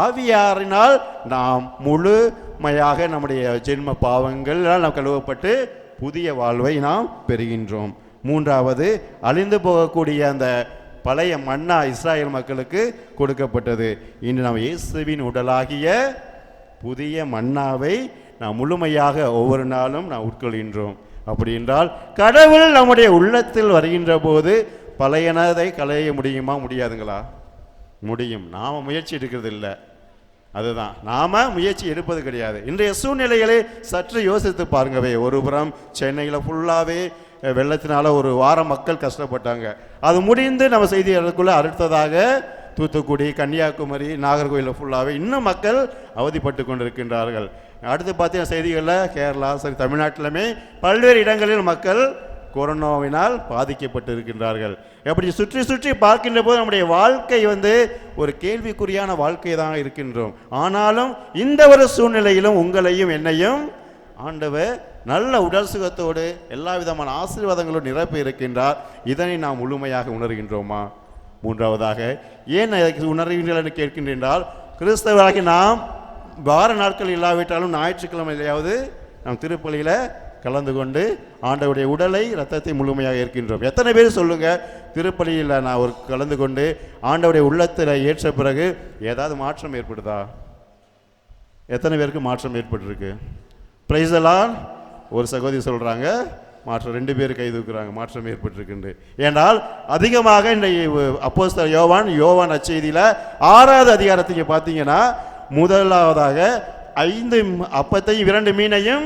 ஆவியாரினால் நாம் முழுமையாக நம்முடைய ஜென்ம பாவங்களால் நாம் கழுவப்பட்டு புதிய வாழ்வை நாம் பெறுகின்றோம். மூன்றாவது அழிந்து போகக்கூடிய அந்த பழைய மன்னா இஸ்ராயல் மக்களுக்கு கொடுக்கப்பட்டது. இன்று நாம் இயேசுவின் உடலாகிய புதிய மன்னாவை நாம் முழுமையாக ஒவ்வொரு நாளும் நாம் உட்கொள்கின்றோம். அப்படி என்றால் கடவுள் நம்முடைய உள்ளத்தில் வருகின்ற போது பழையனதை களைய முடியுமா? முடியாதுங்களா? முடியும். நாம் முயற்சி எடுக்கிறது இல்லை, அதுதான் நாம் முயற்சி எடுப்பது கிடையாது. இன்றைய சூழ்நிலைகளை சற்று யோசித்து பாருங்கவே. ஒரு புறம் சென்னையில் ஃபுல்லாகவே வெள்ளத்தினால ஒரு வாரம் மக்கள் கஷ்டப்பட்டாங்க. அது முடிந்து நம்ம செய்தி அதுக்குள்ளே அடுத்ததாக தூத்துக்குடி, கன்னியாகுமரி, நாகர்கோயிலில் ஃபுல்லாகவே இன்னும் மக்கள் அவதிப்பட்டு கொண்டிருக்கின்றார்கள். அடுத்து பார்த்தீங்கன்னா செய்திகளில் கேரளா, சரி தமிழ்நாட்டிலுமே பல்வேறு இடங்களில் மக்கள் கொரோனாவினால் பாதிக்கப்பட்டு இருக்கின்றார்கள். எப்படி சுற்றி சுற்றி பார்க்கின்ற போது நம்முடைய வாழ்க்கை ஒரு கேள்விக்குறியான வாழ்க்கை தான் இருக்கின்றோம். ஆனாலும் இந்த ஒரு சூழ்நிலையிலும் உங்களையும் என்னையும் ஆண்டவர் நல்ல உடல் சுகத்தோடு எல்லா விதமான ஆசீர்வாதங்களும் நிரப்பி இருக்கின்றார். இதனை நாம் முழுமையாக உணர்கின்றோமா? மூன்றாவதாக ஏன் உணர்கின்றீர்கள் என்று கேட்கின்றால், கிறிஸ்தவராகி நாம் வார நாட்கள் இல்லாவிட்டாலும் ஞாயிற்றுக்கிழமையிலாவது நாம் திருப்பலியில் கலந்து கொண்டு ஆண்டவருடைய உடலை இரத்தத்தை முழுமையாக ஏற்கின்றோம். எத்தனை பேர் சொல்லுங்க, திருப்பலியில் நான் ஒரு கலந்து கொண்டு ஆண்டவருடைய உள்ளத்தில் ஏற்ற பிறகு ஏதாவது மாற்றம் ஏற்படுதா? எத்தனை பேருக்கு மாற்றம் ஏற்பட்டிருக்கு? பிரைஸ் எல்லாம் ஒரு சகோதரி சொல்கிறாங்க மாற்றம், 2 பேர் கை தூக்குறாங்க, மாற்றம் ஏற்பட்டிருக்கின்ற. ஏனால் அதிகமாக இன்றைய அப்போஸ்தலர் யோவான் நற்செய்தியில் 6வது அதிகாரத்துக்கு பார்த்தீங்கன்னா, முதலாவதாக 5 அப்பத்தையும் 2 மீனையும்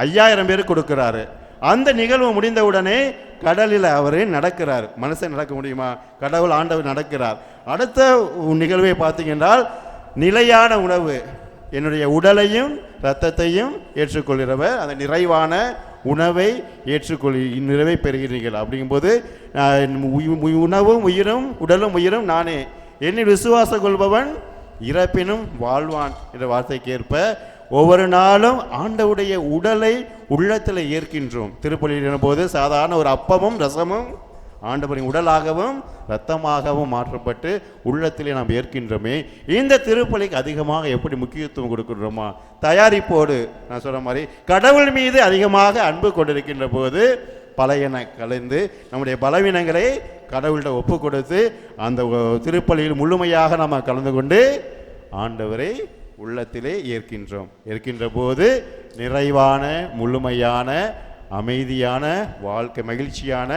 5000 பேர் கொடுக்கிறாரு. அந்த நிகழ்வு முடிந்தவுடனே கடலில் அவர் நடக்கிறார். மனுஷன் நடக்க முடியுமா? கடவுள் ஆண்டவர் நடக்கிறார். அடுத்த நிகழ்வை பார்த்தீங்கன்னா, நிலையான உணவு, என்னுடைய உடலையும் இரத்தத்தையும் ஏற்றுக்கொள்கிறவர் அந்த நிறைவான உணவை நிறைவை பெறுகிறீர்கள். அப்படிங்கும்போது உணவும் உயிரும் உடலும் உயிரும் நானே, என்னை விசுவாசம் கொள்பவன் இறப்பினும் வாழ்வான் என்ற வார்த்தைக்கு ஏற்ப ஒவ்வொரு நாளும் ஆண்டவுடைய உடலை உள்ளத்தில் ஏற்கின்றோம். திருப்பலியின் போது சாதாரண ஒரு அப்பமும் ரசமும் ஆண்டவரின் உடலாகவும் இரத்தமாகவும் மாற்றப்பட்டு உள்ளத்திலே நாம் ஏற்கின்றோமே. இந்த திருப்பலிக்கு அதிகமாக எப்படி முக்கியத்துவம் கொடுக்கின்றோமா? தயாரிப்போடு நான் சொல்கிற மாதிரி கடவுள் மீது அதிகமாக அன்பு கொண்டிருக்கின்ற போது பழையன கலைந்து நம்முடைய பலவீனங்களை கடவுள்கிட்ட ஒப்பு கொடுத்து அந்த திருப்பலியில் முழுமையாக நாம் கலந்து கொண்டு ஆண்டவரை உள்ளத்திலே ஏற்கின்ற போது நிறைவான முழுமையான அமைதியான வாழ்க்கை, மகிழ்ச்சியான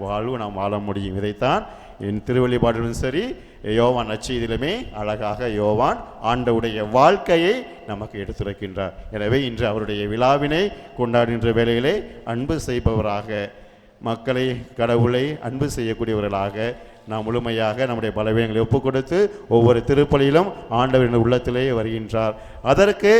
வாழ்வு நாம் வாழ முடியும். இதைத்தான் என் திருவள்ளிப்பாட்டிலும் சரி யோவான் நற்செய்தியிலுமே அழகாக யோவான் ஆண்டவுடைய வாழ்க்கையை நமக்கு எடுத்துரைக்கின்றார். எனவே இன்று அவருடைய விழாவினை கொண்டாடுகின்ற வேளையிலே அன்பு செய்பவராக, மக்களை கடவுளை அன்பு செய்யக்கூடியவர்களாக நாம் முழுமையாக நம்முடைய பலவீனங்களை ஒப்புக் கொடுத்து ஒவ்வொரு திருப்பலியிலும் ஆண்டவரின் உள்ளத்திலேயே வருகின்றார். அதற்கு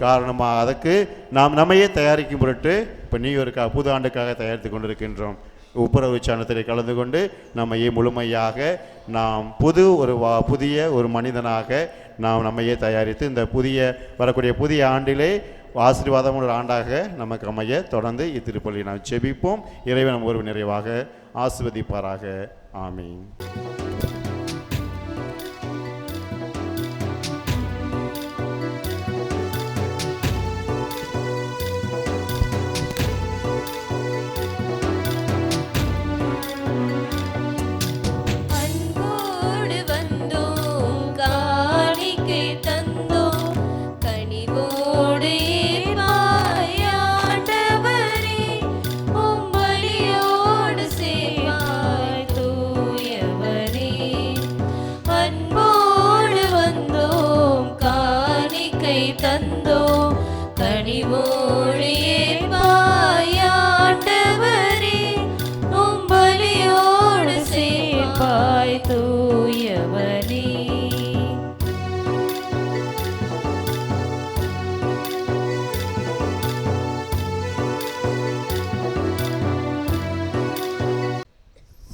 காரணமாக அதற்கு நாம் நம்மையே தயாரிக்கும் பொருட்டு இப்போ நியூ இயருக்காக புது ஆண்டுக்காக தயாரித்து கொண்டிருக்கின்றோம். ஒப்புரவு சாணத்தில் கலந்து கொண்டு நம்மையே முழுமையாக நாம் புதிய ஒரு மனிதனாக நாம் நம்மையே தயாரித்து இந்த வரக்கூடிய புதிய ஆண்டிலே ஆசீர்வாதம் ஒரு ஆண்டாக நமக்கு அமைய தொடர்ந்து இத்திருப்பலியை நாம் செபிப்போம். இறைவன் நம்ம ஒரு நிறைவாக ஆசீர்வதிப்பாராக. ஆமீன்.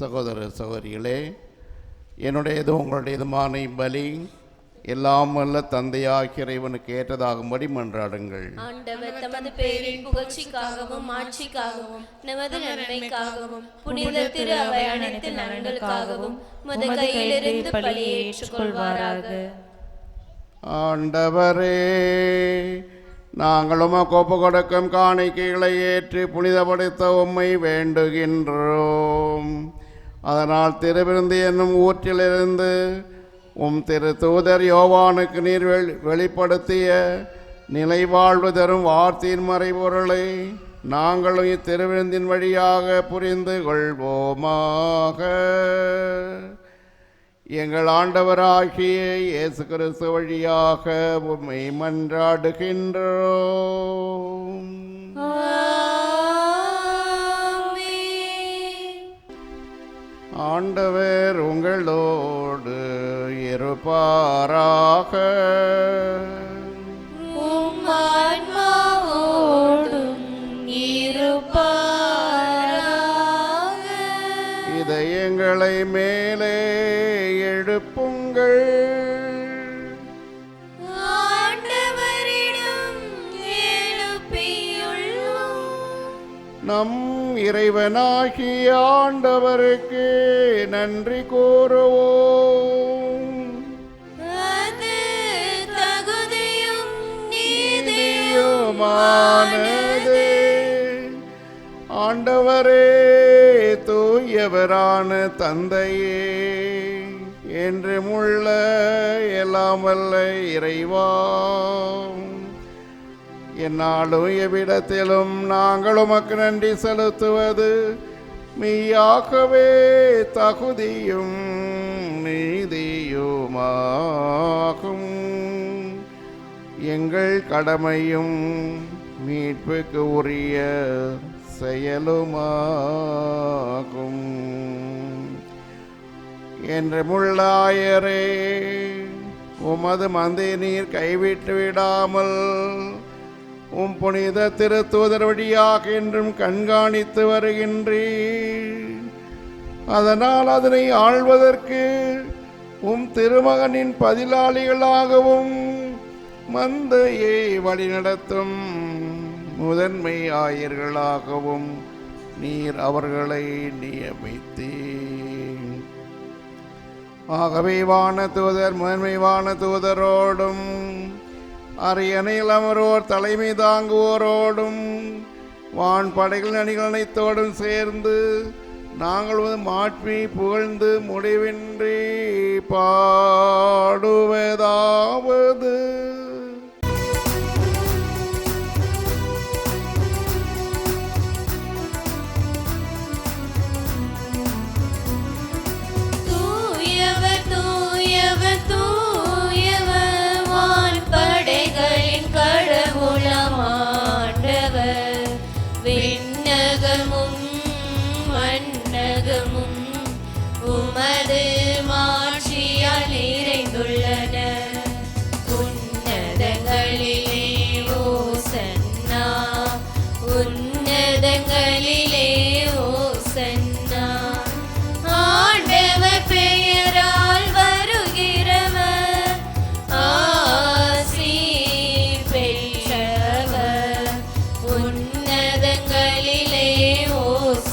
சகோதர சகோதரிகளே, என்னுடையது உங்களுடையதுமான பலி எல்லாம் வல்ல தந்தையாகிய இறைவனுக்கு ஏற்றதாகும்படி மன்றாடுங்கள். ஆண்டவர் தமது பேரின் புகழ்ச்சிக்காகவும் ஆட்சிக்காகவும் நமது நன்மைக்காகவும் புனித திரு அவை அனைத்து நலன்களுக்காகவும் உமது கையிலிருந்து பலியை ஏற்றுக்கொள்வாராக. ஆண்டவரே, நாங்கள் உமக்கு ஒப்பு கொடுக்கும் காணிக்கைகளை ஏற்று புனிதப்படுத்த உம்மை வேண்டுகின்றோம். அதனால் திருவிருந்து என்னும் ஊற்றிலிருந்து திரு தூதர் யோவானுக்கு நீர் வெளிப்படுத்திய நிலைவாழ்வு தரும் வார்த்தையின் மறைபொருளை நாங்களும் இத்திருவிருந்தின் வழியாக புரிந்து கொள்வோமாக. எங்கள் ஆண்டவராகிய இயேசு கிறிஸ்து வழியாக உம்மை மன்றாடுகின்றோம். ஆண்டவர் உங்களோடு இருப்பாராக. உம் ஆன்மாவோடும் இருப்பாராக. இதயங்களை மேலே எழுப்புங்கள். ஆண்டவரிடம் எழுப்பியுள்ளோம். நம் இறைவனாகிய ஆண்டவருக்கு நன்றி கூறுவோம். அது தகுதியும் நீதியுமானதே. ஆண்டவரே, தூயவரான தந்தையே, என்றுமுள்ள எல்லாம் வல்ல இறைவா, என்னாலும் எவ்விடத்திலும் நாங்கள் உமக்கு நன்றி செலுத்துவது மெய்யாகவே தகுதியும் நீதியுமாகும். எங்கள் கடமையும் மீட்புக்கு உரிய செயலுமாகும். என்றுமுள்ள ஆயரே, உமது மந்தை நீர் கைவிட்டு விடாமல் புனித திருத்தூதர் வழியாக என்றும் கண்காணித்து வருகின்றீர். அதனால் அதனை ஆள்வதற்கு திருமகனின் பதிலாளிகளாகவும் மந்தையை வழிநடத்தும் முதன்மை ஆயர்களாகவும் நீர் அவர்களை நியமித்தீர். ஆகவே வானதூதர் முதன்மை வானதூதரோடும் அரியணையில் அமரோர் தலைமை தாங்குவோரோடும் வான்படைகள் அணிகள் அனைத்தோடும் சேர்ந்து நாங்கள் மாற்றி புகழ்ந்து முடிவின்றி பாடுவதாவது: தூயவர் தூயவர் தூயவர் வான்படைகளின் கடவுளாம் ஆண்டவர். விண்ணகமும் மண்ணகமும்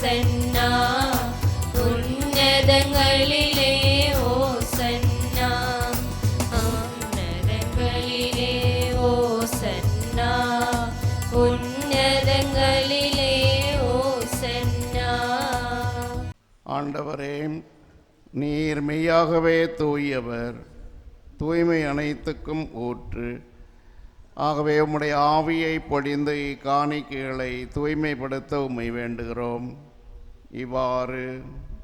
ஓசன்னா உன்னதங்களிலே ஓசன்னா உன்னதங்களிலே ஓசன்னா உன்னதங்களிலே ஓசன்னா. ஆண்டவரே, நீர் மெய்யாகவே தூயவர், தூய்மை அனைத்துக்கும் ஊற்று. ஆகவே உம்முடைய ஆவியை பொழிந்து இக்காணிக்கைகளை தூய்மைப்படுத்த உம்மை வேண்டுகிறோம். இவ்வாறு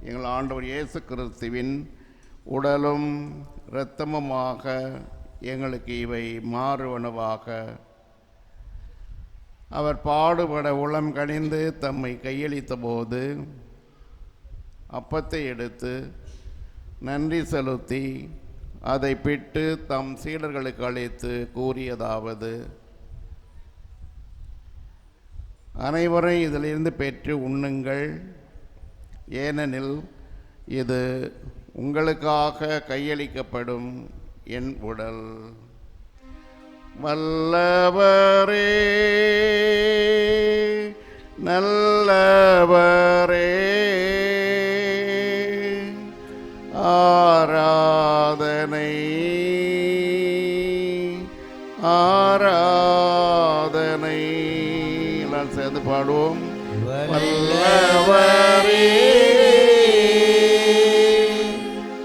எங்கள் ஆண்டவர் இயேசு கிறிஸ்துவின் உடலும் இரத்தமுமாக எங்களுக்கு இவை மாறுவனவாக. அவர் பாடுபட உளம் கனிந்து தம்மை கையளித்த போது அப்பத்தை எடுத்து நன்றி செலுத்தி அதை பிட்டு தம் சீடர்களுக்கு அளித்து கூறியதாவது: அனைவரும் இதிலிருந்து பெற்று உண்ணுங்கள், ஏனெனில் இது உங்களுக்காக கையளிக்கப்படும் என் உடல். வல்லவரே, நல்லவரே, ஆராதனை ஆராதனை. எல்லாம் சேர்ந்து பாடுவோம். வல்லவரே,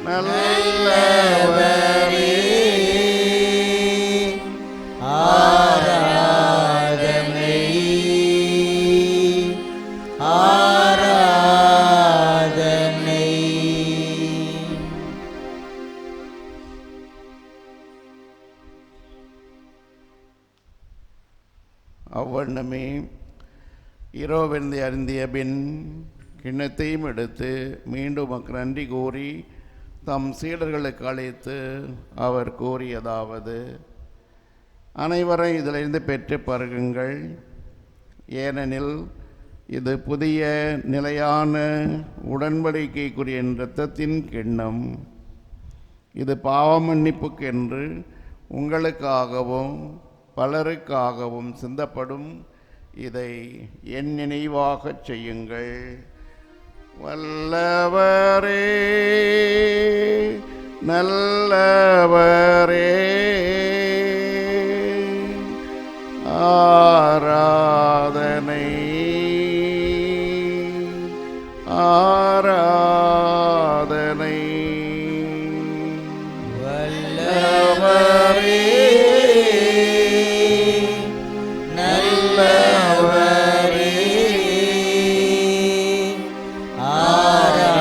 நல்லவரே, ஆராதனை ஆராதனை. அவ்வண்ணமே இரவெந்தை அருந்திய பின் கிண்ணத்தையும் எடுத்து மீண்டும் உமக்கு நன்றி கூறி தம் சீடர்களுக்கு அழைத்து அவர் கூறியதாவது: அனைவரும் இதிலிருந்து பெற்று பருகுங்கள், ஏனெனில் இது புதிய நிலையான உடன்படிக்கைக்குரிய இரத்தத்தின் கிண்ணம். இது பாவ மன்னிப்புக்கென்று உங்களுக்காகவும் பலருக்காகவும் சிந்தப்படும். இதை என் நினைவாகச் செய்யுங்கள். வல்லவரே, நல்லவரே, ஆராதனை ஆராதனை. வல்லவரே, நல்லவரே,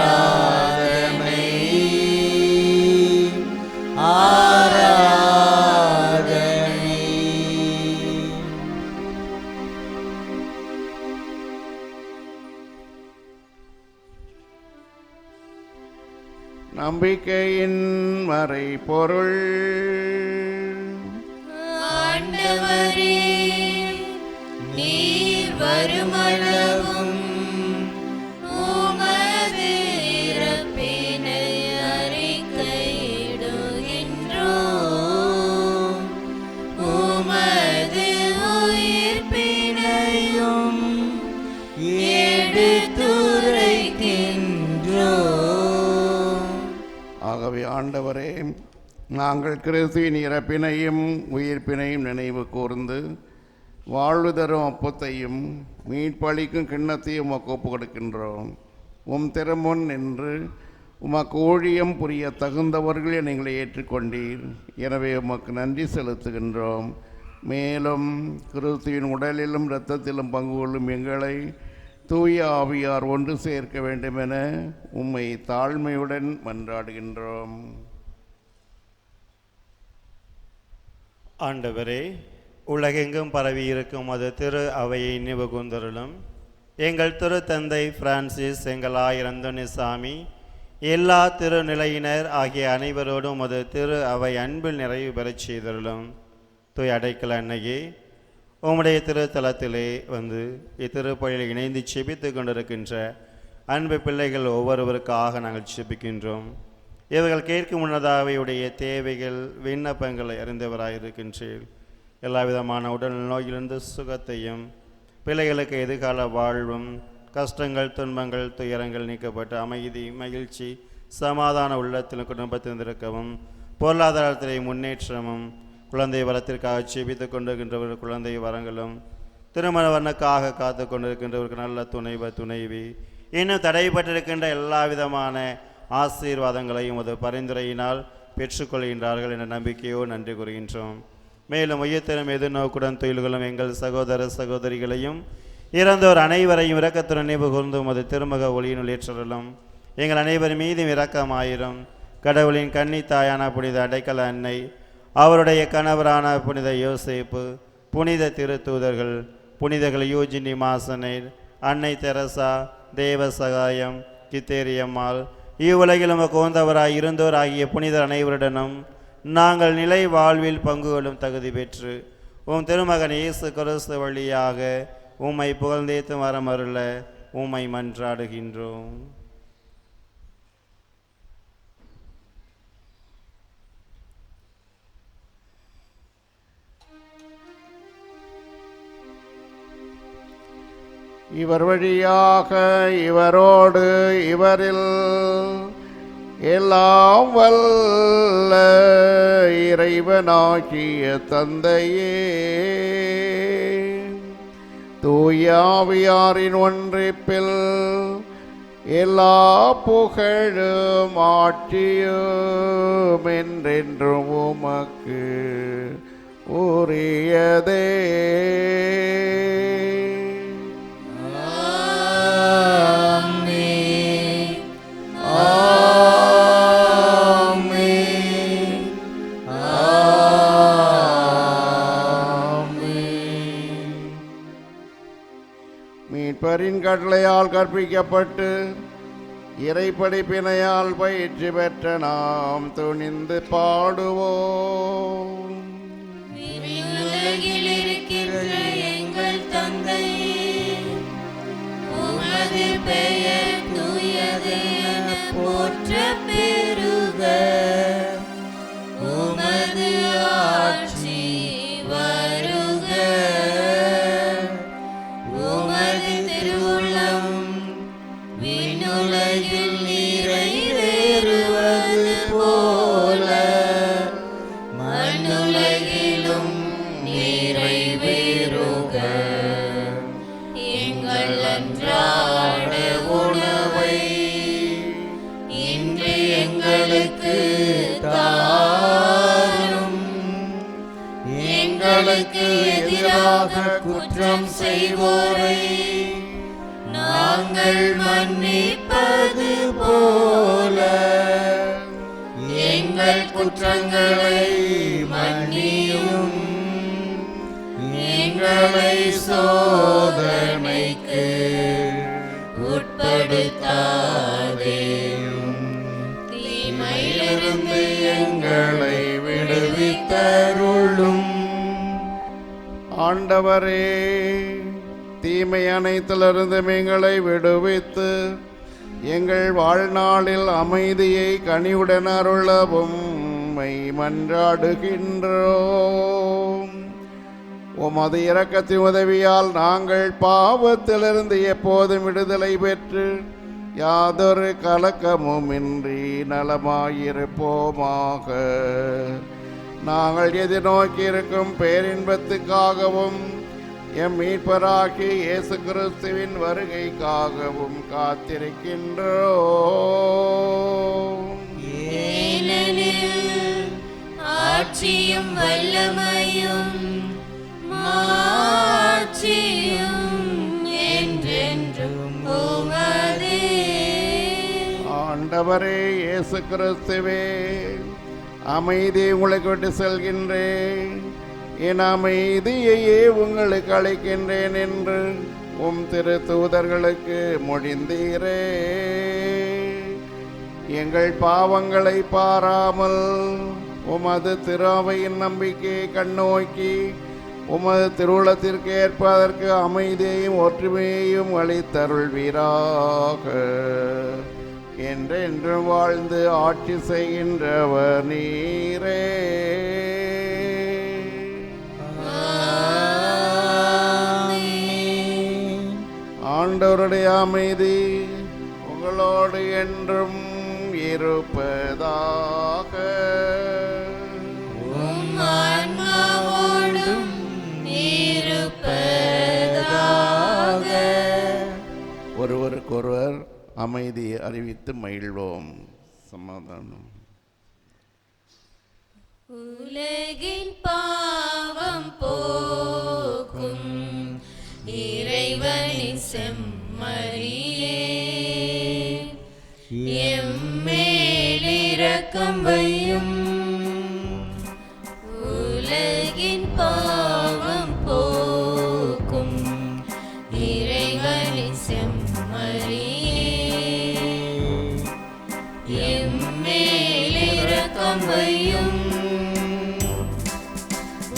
ஆராதனை ஆராதனை. நம்பிக்கையின் மறைபொருள். ஆண்டவரே, நீர் வருமளவும் உமது இறப்பினை அறிக்கையிடுகின்றோம், உமது உயிர்ப்பினையும் எடுத்துரைக்கின்றோம். ஆகவே ஆண்டவரே, நாங்கள் கிறிஸ்துவின் இறப்பினையும் உயிர்ப்பினையும் நினைவு கூர்ந்து வாழ்வு தரும் அப்பத்தையும் மீட்பளிக்கும் கிண்ணத்தையும் உமக்கு ஒப்பு கொடுக்கின்றோம். உம் திருமுன் நின்று உமக்கு ஊழியம் புரிய தகுந்தவர்கள் நீங்களை ஏற்றுக்கொண்டீர். எனவே உமக்கு நன்றி செலுத்துகின்றோம். மேலும் கிறிஸ்துவின் உடலிலும் இரத்தத்திலும் பங்கு கொள்ளும் எங்களை தூய ஆவியார் ஒன்று சேர்க்க வேண்டுமென உம்மை தாழ்மையுடன் மன்றாடுகின்றோம். ஆண்டவரே, உலகெங்கும் பரவி இருக்கும் அது திரு அவையை நினைவு கூர்ந்தருளும். எங்கள் திரு தந்தை பிரான்சிஸ், எங்கள் ஆயர் அந்தோனிசாமி, எல்லா திருநிலையினர் ஆகிய அனைவரோடும் அது திரு அவை அன்பில் நிறைவு பெறச் செய்தருளும். தூய் அடைக்கல அன்னையே, உம்முடைய திருத்தலத்திலே வந்து இத்திருப்பலியில் இணைந்து செபித்து கொண்டிருக்கின்ற அன்பு பிள்ளைகள் ஒவ்வொருவருக்காக நாங்கள் செபிக்கின்றோம். இவர்கள் கேட்கும் முன்னதாகவே உடைய தேவைகள் விண்ணப்பங்களை அறிந்தவராயிருக்கின்றீர். எல்லா விதமான உடல் நோயிலிருந்து சுகத்தையும் பிள்ளைகளுக்கு எதிர்கால வாழ்வும் கஷ்டங்கள் துன்பங்கள் துயரங்கள் நீக்கப்பட்டு அமைதி மகிழ்ச்சி சமாதான உள்ளத்திலும் குடும்பத்தில் இருக்கவும் பொருளாதாரத்திலே முன்னேற்றமும் குழந்தை வரத்திற்காக செபித்துக் கொண்டிருக்கின்றவர் குழந்தை வரங்களும் திருமண வர்ணக்காக காத்து கொண்டிருக்கின்றவருக்கு நல்ல துணைவி இன்னும் தடைப்பட்டிருக்கின்ற எல்லா விதமான ஆசீர்வாதங்களையும் ஒரு பரிந்துரையினால் பெற்றுக்கொள்கின்றார்கள் என்ற நம்பிக்கையோ நன்றி கூறுகின்றோம். மேலும் உயர்த்தரும் எதிர்நோக்குடன் தொழில்களும் எங்கள் சகோதர சகோதரிகளையும் இறந்தோர் அனைவரையும் இரக்கத்துடன் நினைவு கூர்ந்து உமது திருமுக ஒளியினுள் ஏற்றலும் எங்கள் அனைவர் மீதும் இரக்கமாயிரும். கடவுளின் கன்னி தாயான புனித அடைக்கல அன்னை, அவருடைய கணவரான புனித யோசேப்பு, புனித திருத்தூதர்கள், புனிதர்கள் யூஜினி மாசனேர், அன்னை தெரசா, தேவ சகாயம், கித்தேரியம்மாள், இவ்வுலகிலும் கோந்தவராய் இருந்தோர் ஆகிய புனிதர் அனைவருடனும் நாங்கள் நிலை வாழ்வில் பங்குகளும் தகுதி பெற்று உம் திருமகன் இயேசு கிறிஸ்து வழியாக உம்மை புகழ்ந்தேத்து வரமருள உம்மை மன்றாடுகின்றோம். இவர் வழியாக இவரோடு இவரில் எல்லாம் வல்ல இறைவனாகிய தந்தையே, தூயாவியாரின் ஒன்றிப்பில் எல்லா புகழும் ஆட்சியும் என்றென்றும் உமக்கு உரியதே. மீட்பரின் கட்டளையால் கற்பிக்கப்பட்டு இறைப்படிப்பினையால் பயிற்சி பெற்ற நாம் துணிந்து பாடுவோம். விண்ணுலகில் இருக்கின்ற எங்கள் தந்தையே, உமது பெயர் தூயது என போற்ற பெருக, உமது ஆட்சி வருக, உமது திருவுளம் விண்ணுலகில் நிறைவேறுவது போல மண்ணுலகிலும் நிறைவேறுக. எங்கள் அன்றாட உணவை இன்று எங்களுக்கு தாரும். எங்களுக்கு எதிராக குற்றம் செய்வோரை நாங்கள் மன்னிப்பது போல எங்கள் குற்றங்களை மன்னியும். எங்களை சோதனைக்கு உட்படுத்தாதேயும், தீமையிலிருந்து எங்களை விடுவித்தருளும். ஆண்டவரே, தீமை அனைத்திலிருந்து எங்களை விடுவித்து எங்கள் வாழ்நாளில் அமைதியை கனிவுடன் அருளவும் உம்மை மன்றாடுகின்றோம். உமது இரக்கத்தின் உதவியால் நாங்கள் பாவத்திலிருந்து எப்போதும் விடுதலை பெற்று யாதொரு கலக்கமுமின்றி நலமாயிருப்போமாக. நாங்கள் எதிர்நோக்கி இருக்கும் பேரின்பத்துக்காகவும் எம் மீட்பராகிய இயேசு கிறிஸ்துவின் வருகைக்காகவும் காத்திருக்கின்றோம். ஏனெனில் ஆட்சியும் வல்லமையும் மாட்சியும் என்றென்றும் உமதே. ஆண்டவரே இயேசு கிறிஸ்துவே, அமைதி உங்களுக்கு விட்டு செல்கின்றேன், என் அமைதியையே உங்களுக்கு அளிக்கின்றேன் என்று உம் திரு தூதர்களுக்கு மொழிந்தீரே. எங்கள் பாவங்களை பாராமல் உமது திருவையின் நம்பிக்கையை கண்ணோக்கி உமது திருவுளத்திற்கு ஏற்ப அதற்கு அமைதியையும் ஒற்றுமையையும் அளித்தருள்வீராக. என்றென்றும் வாழ்ந்து ஆட்சி செய்கின்றவர் நீரே. ஆண்டவருடைய அமைதி உங்களோடு என்றும் இருப்பதாக. உம் ஆன்மாவோடும் இருப்பதாக. ஒருவருக்கொருவர் அமைதியை அறிவித்து மகிழ்வோம். சமாதானம். உலகின் பாவம் போக்கும் இறைவனின் செம்மறியே, எம்மேல் இரக்கம் வையும். உலகின் பாவம் போக்கும் இறைவனின் செம்மறியே, எம்மேல் இரக்கம் வையும்.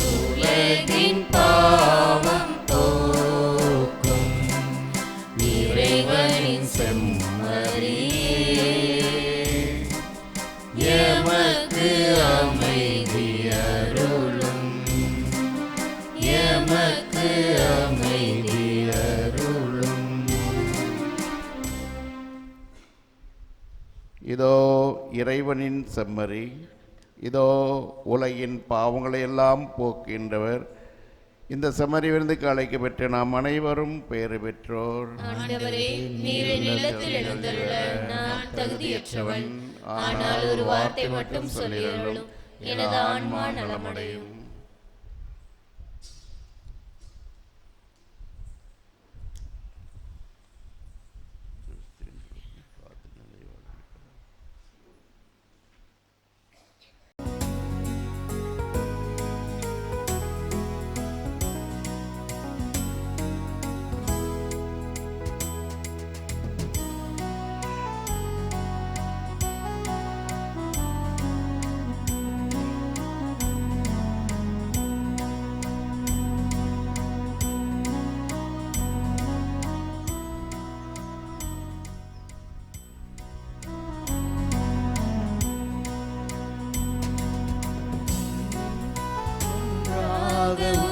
உலகின் பாவம் போக்கும் இறைவனின் செம்மறியே, எமக்கு அமைதி அருளும், எமக்கு அமைதி அருளும். இதோ இறைவனின் செம்மறி, இதோ உலகின் பாவங்களை எல்லாம் போக்கின்றவர். இந்த செம்மறி விருந்துக்கு அழைக்கப்பெற்ற நாம் அனைவரும் பேறு பெற்றோர். ஆண்டவரே, நீர் நிலத்தில் எழுந்தருள நான் தகுதியற்றவன். ஆனால் ஒரு வார்த்தை மட்டும் சொல்லியருளும், எனது ஆன்மா நலமடையும்.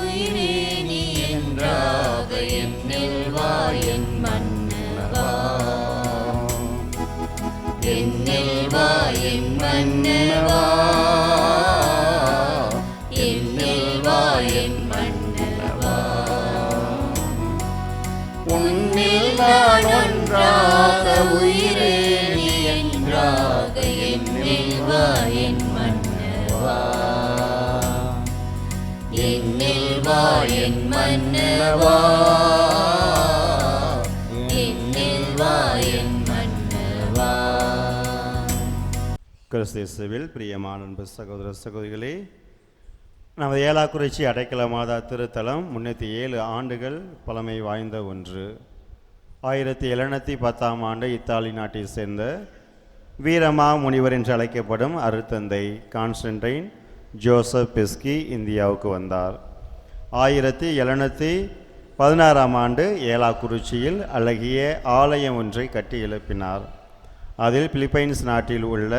உயிரே நீ என்றாக என்னில் வா என் மன்னவா, என்னில் வா என் மன்னவா, என்னில் வா என் மன்னவா. உன்னில் நான் ஒன்றாக உயிரே நீ என்றாக என்னில் வா என் மன்னவா, என்னில் வா என் மன்னவா, என்னில் வா என் மன்னவா. கிறிஸ்துவில் பிரியமான அன்பு சகோதர சகோதரிகளே, நமது ஏலாக்குறிச்சி அடைக்கல மாதா திருத்தலம் 307 ஆண்டுகள் பழமை வாய்ந்த ஒன்று. 1710 ஆண்டு இத்தாலி நாட்டை சேர்ந்த வீரமா முனிவர் என்று அழைக்கப்படும் அருத்தந்தை கான்ஸ்டன்டைன் ஜோசப் பெஸ்கி இந்தியாவுக்கு வந்தார். 1716 ஆண்டு ஏலாக்குறிச்சியில் அழகிய ஆலயம் ஒன்றை கட்டி எழுப்பினார். அதில் பிலிப்பைன்ஸ் நாட்டில் உள்ள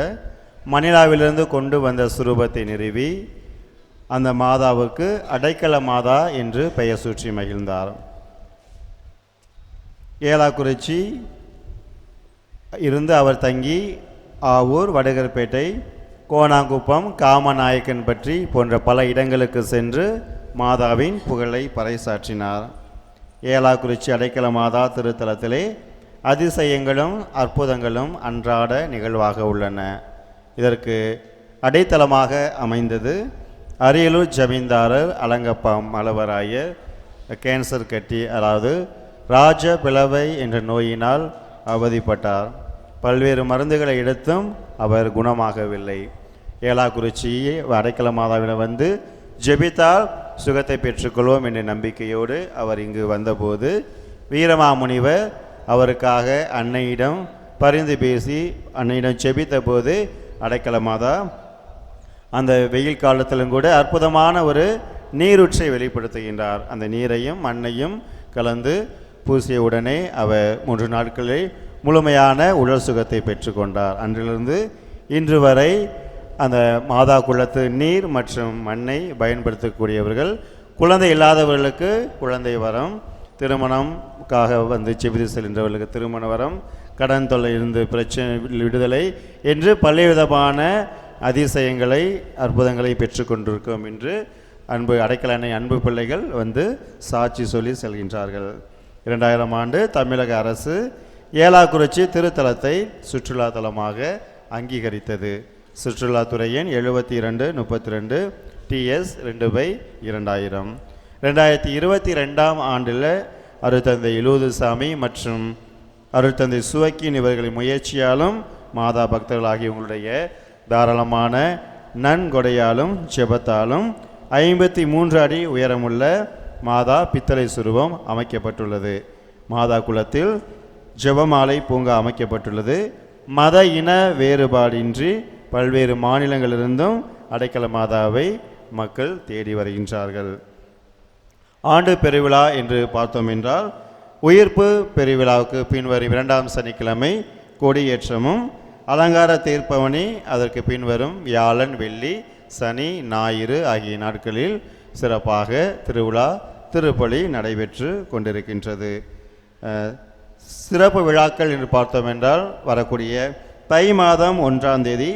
மணிலாவிலிருந்து கொண்டு வந்த சுரூபத்தை நிறுவி அந்த மாதாவுக்கு அடைக்கல மாதா என்று பெயர் சூற்றி மகிழ்ந்தார். ஏலாக்குறிச்சி இருந்து அவர் தங்கி ஆவூர், வடுகர்பேட்டை, கோணாங்குப்பம், காமநாயக்கன் பற்றி போன்ற பல இடங்களுக்கு சென்று மாதாவின் புகழை பறைசாற்றினார். ஏலாக்குறிச்சி அடைக்கல மாதா திருத்தலத்திலே அதிசயங்களும் அற்புதங்களும் அன்றாட நிகழ்வாக உள்ளன. இதற்கு அடைத்தளமாக அமைந்தது அரியலூர் ஜமீன்தாரர் அலங்கப்பம் மலவராயர் கேன்சர் கட்டி, அதாவது ராஜ பிளவை என்ற நோயினால் அவதிப்பட்டார். பல்வேறு மருந்துகளை எடுத்தும் அவர் குணமாகவில்லை. ஏலாக்குறிச்சி அடைக்கல மாதாவிடம் வந்து ஜெபித்தால் சுகத்தை பெற்றுக்கொள்வோம் என்ற நம்பிக்கையோடு அவர் இங்கு வந்தபோது வீரமாமுனிவர் அவருக்காக அன்னையிடம் பரிந்து பேசி அன்னையிடம் ஜெபித்த போது அடைக்கல மாதா அந்த வெயில் காலத்திலும் கூட அற்புதமான ஒரு நீரூற்றை வெளிப்படுத்துகின்றார். அந்த நீரையும் மண்ணையும் கலந்து பூசிய உடனே அவர் 3 நாட்களில் முழுமையான உடல் சுகத்தை பெற்றுக்கொண்டார். அன்றிலிருந்து இன்று வரை அந்த மாதா குளத்து நீர் மற்றும் மண்ணை பயன்படுத்தக்கூடியவர்கள் குழந்தை இல்லாதவர்களுக்கு குழந்தை வரம், திருமணம் வந்து செபித்து செல்கின்றவர்களுக்கு திருமண வரம், கடன் தொல்லை இருந்து பிரச்சனை விடுதலை என்று பல்வேறுவிதமான அதிசயங்களை அற்புதங்களை பெற்றுக்கொண்டிருக்கோம் என்று அன்பு அடைக்கல அன்னை அன்பு பிள்ளைகள் வந்து சாட்சி சொல்லி செல்கின்றார்கள். 2000 ஆண்டு தமிழக அரசு ஏலாக்குறிச்சி திருத்தலத்தை சுற்றுலா தலமாக அங்கீகரித்தது. சுற்றுலாத்துறையின் 7232 TS 2/2000. 2022 ஆண்டில் அருட்தந்தை இலூதுசாமி மற்றும் அருட்தந்தை சுவக்கின் இவர்களின் முயற்சியாலும் மாதா பக்தர்கள் ஆகியவங்களுடைய தாராளமான நன்கொடையாலும் ஜெபத்தாலும் 53 அடி உயரமுள்ள மாதா பித்தளை சுரூபம் அமைக்கப்பட்டுள்ளது. மாதா குலத்தில் ஜெபமாலை பூங்கா அமைக்கப்பட்டுள்ளது. மத இன வேறுபாடின்றி பல்வேறு மாநிலங்களிலிருந்தும் அடைக்கல மாதாவை மக்கள் தேடி வருகின்றார்கள். ஆண்டு பெருவிழா என்று பார்த்தோம் என்றால் உயிர்ப்பு பெருவிழாவுக்கு பின்வரும் 2ஆம் சனிக்கிழமை கொடியேற்றமும் அலங்கார தேர்ப்பவனி, அதற்கு பின்வரும் வியாழன், வெள்ளி, சனி, ஞாயிறு ஆகிய நாட்களில் சிறப்பாக திருவிழா திருப்பலி நடைபெற்று கொண்டிருக்கின்றது. சிறப்பு விழாக்கள் என்று பார்த்தோம் என்றால் வரக்கூடிய தை மாதம் 1ஆம் தேதி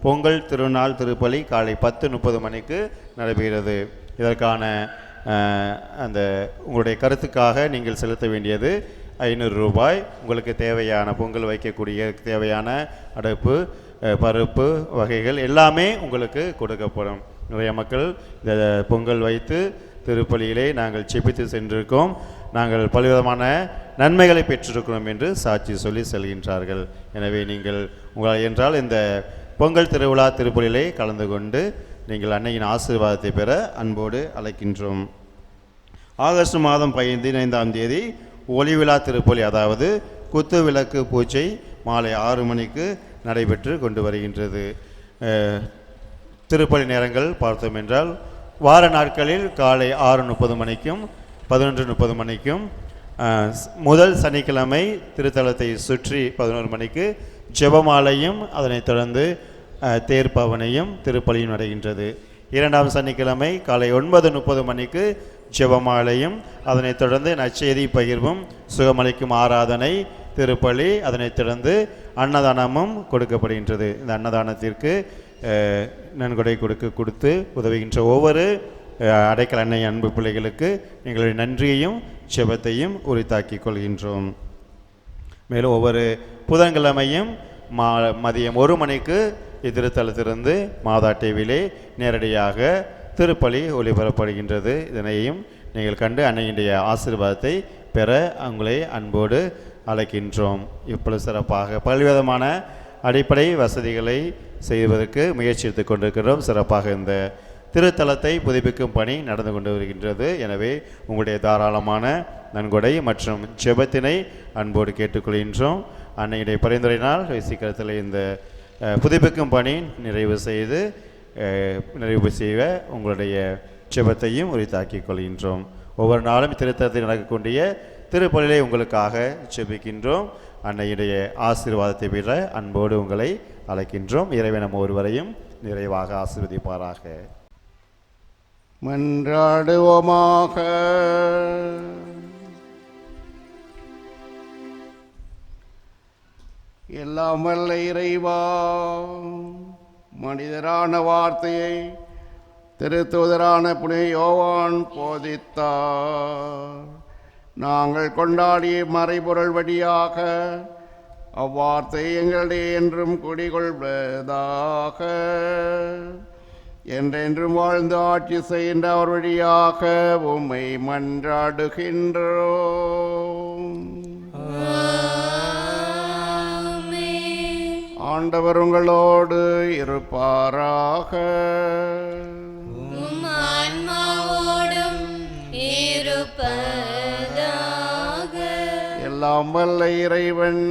பொங்கல் திருநாள் திருப்பலி காலை 10:30 மணிக்கு நடைபெறுகிறது. இதற்கான அந்த உங்களுடைய கருத்துக்காக நீங்கள் செலுத்த வேண்டியது 500 ரூபாய். உங்களுக்கு தேவையான பொங்கல் வைக்கக்கூடிய தேவையான அடுப்பு, பருப்பு வகைகள் எல்லாமே உங்களுக்கு கொடுக்கப்படும். நிறைய மக்கள் இந்த பொங்கல் வைத்து திருப்பலியிலே நாங்கள் செபித்து சென்றிருக்கோம், நாங்கள் பலவிதமான நன்மைகளை பெற்றிருக்கிறோம் என்று சாட்சி சொல்லி செல்கின்றார்கள். எனவே நீங்கள் உங்களால் என்றால் இந்த பொங்கல் திருவிழா திருப்பலியிலே கலந்து கொண்டு நீங்கள் அன்னையின் ஆசீர்வாதத்தை பெற அன்போடு அழைக்கின்றோம். ஆகஸ்ட் மாதம் 15ஆம் தேதி ஒளிவிழா திருப்பலி, அதாவது குத்து விளக்கு பூஜை மாலை 6 மணிக்கு நடைபெற்று கொண்டு வருகின்றது. திருப்பலி நேரங்கள் பார்த்தோம் என்றால் வார நாட்களில் காலை 6:30 மணிக்கும் 11:30 மணிக்கும், முதல் சனிக்கிழமை திருத்தலத்தை சுற்றி 11 மணிக்கு ஜெபமாலையும் அதனைத் தொடர்ந்து தேர்ப்பவனையும் திருப்பலியும் நடைகின்றது. 2ஆம் சனிக்கிழமை காலை 9:30 மணிக்கு ஜெபமாலையும் அதனைத் தொடர்ந்து நற்செய்தி பகிர்வும் சுகமளிக்கும் ஆராதனை திருப்பலி, அதனைத் தொடர்ந்து அன்னதானமும் கொடுக்கப்படுகின்றது. இந்த அன்னதானத்திற்கு நன்கொடை கொடுத்து உதவுகின்ற ஒவ்வொரு அடைக்கல அன்னை அன்பு பிள்ளைகளுக்கு எங்களுடைய நன்றியையும் ஜெபத்தையும் உரித்தாக்கிக் கொள்கின்றோம். மேலும் ஒவ்வொரு புதன்கிழமையும் மதியம் 1 மணிக்கு இத்திருத்தலத்திலிருந்து மாதா டிவியிலே நேரடியாக திருப்பலி ஒளிபரப்படுகின்றது. இதனையும் நீங்கள் கண்டு அன்னையினுடைய ஆசீர்வாதத்தை பெற உங்களை அன்போடு அழைக்கின்றோம். இப்பொழுது சிறப்பாக பல்விதமான அடிப்படை வசதிகளை செய்வதற்கு முயற்சி எடுத்துக் கொண்டிருக்கிறோம். சிறப்பாக இந்த திருத்தலத்தை புதுப்பிக்கும் பணி நடந்து கொண்டு வருகின்றது. எனவே உங்களுடைய தாராளமான நன்கொடை மற்றும் ஜெபத்தினை அன்போடு கேட்டுக்கொள்கின்றோம். அன்னையுடைய பரிந்துரையினால் சீக்கிரத்தில் இந்த புதுப்பிக்கும் பணி நிறைவு செய்ய உங்களுடைய ஜெபத்தையும் உரித்தாக்கிக் கொள்கின்றோம். ஒவ்வொரு நாளும் திருத்தலத்தில் நடக்கக்கூடிய திருப்பலியை உங்களுக்காக ஜெபிக்கின்றோம். அன்னையுடைய ஆசீர்வாதத்தை பெற அன்போடு உங்களை அழைக்கின்றோம். இறைவன் நம்ம ஒருவரையும் நிறைவாக ஆசீர்வதிப்பாராக. மன்றாடுவோமாக. எல்லாம் வல்ல இறைவா, மனிதரான வார்த்தையை திருத்தூதரான புனித யோவான் போதித்தார். நாங்கள் கொண்டாடிய மறைபொருள் வழியாக அவ்வார்த்தை எங்களுடைய என்றும் குடிகொள்வதாக. என்றென்றும் வாழ்ந்து ஆட்சி செய்கின்ற அவர் வழியாக உம்மை மன்றாடுகின்றோம். ஆண்டவர் உங்களோடு இருப்பாராக. எல்லாம் வல்ல இறைவன்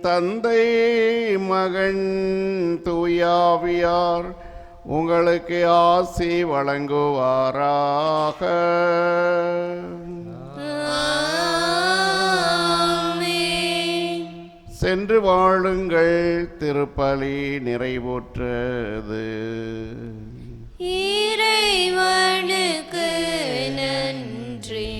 தந்தை, மகன், தூயாவியார் உங்களுக்கு ஆசி வழங்குவாராக. சென்று வாழுங்கள். திருப்பலி நிறைவுற்றது. இறைவனுக்கு நன்றி.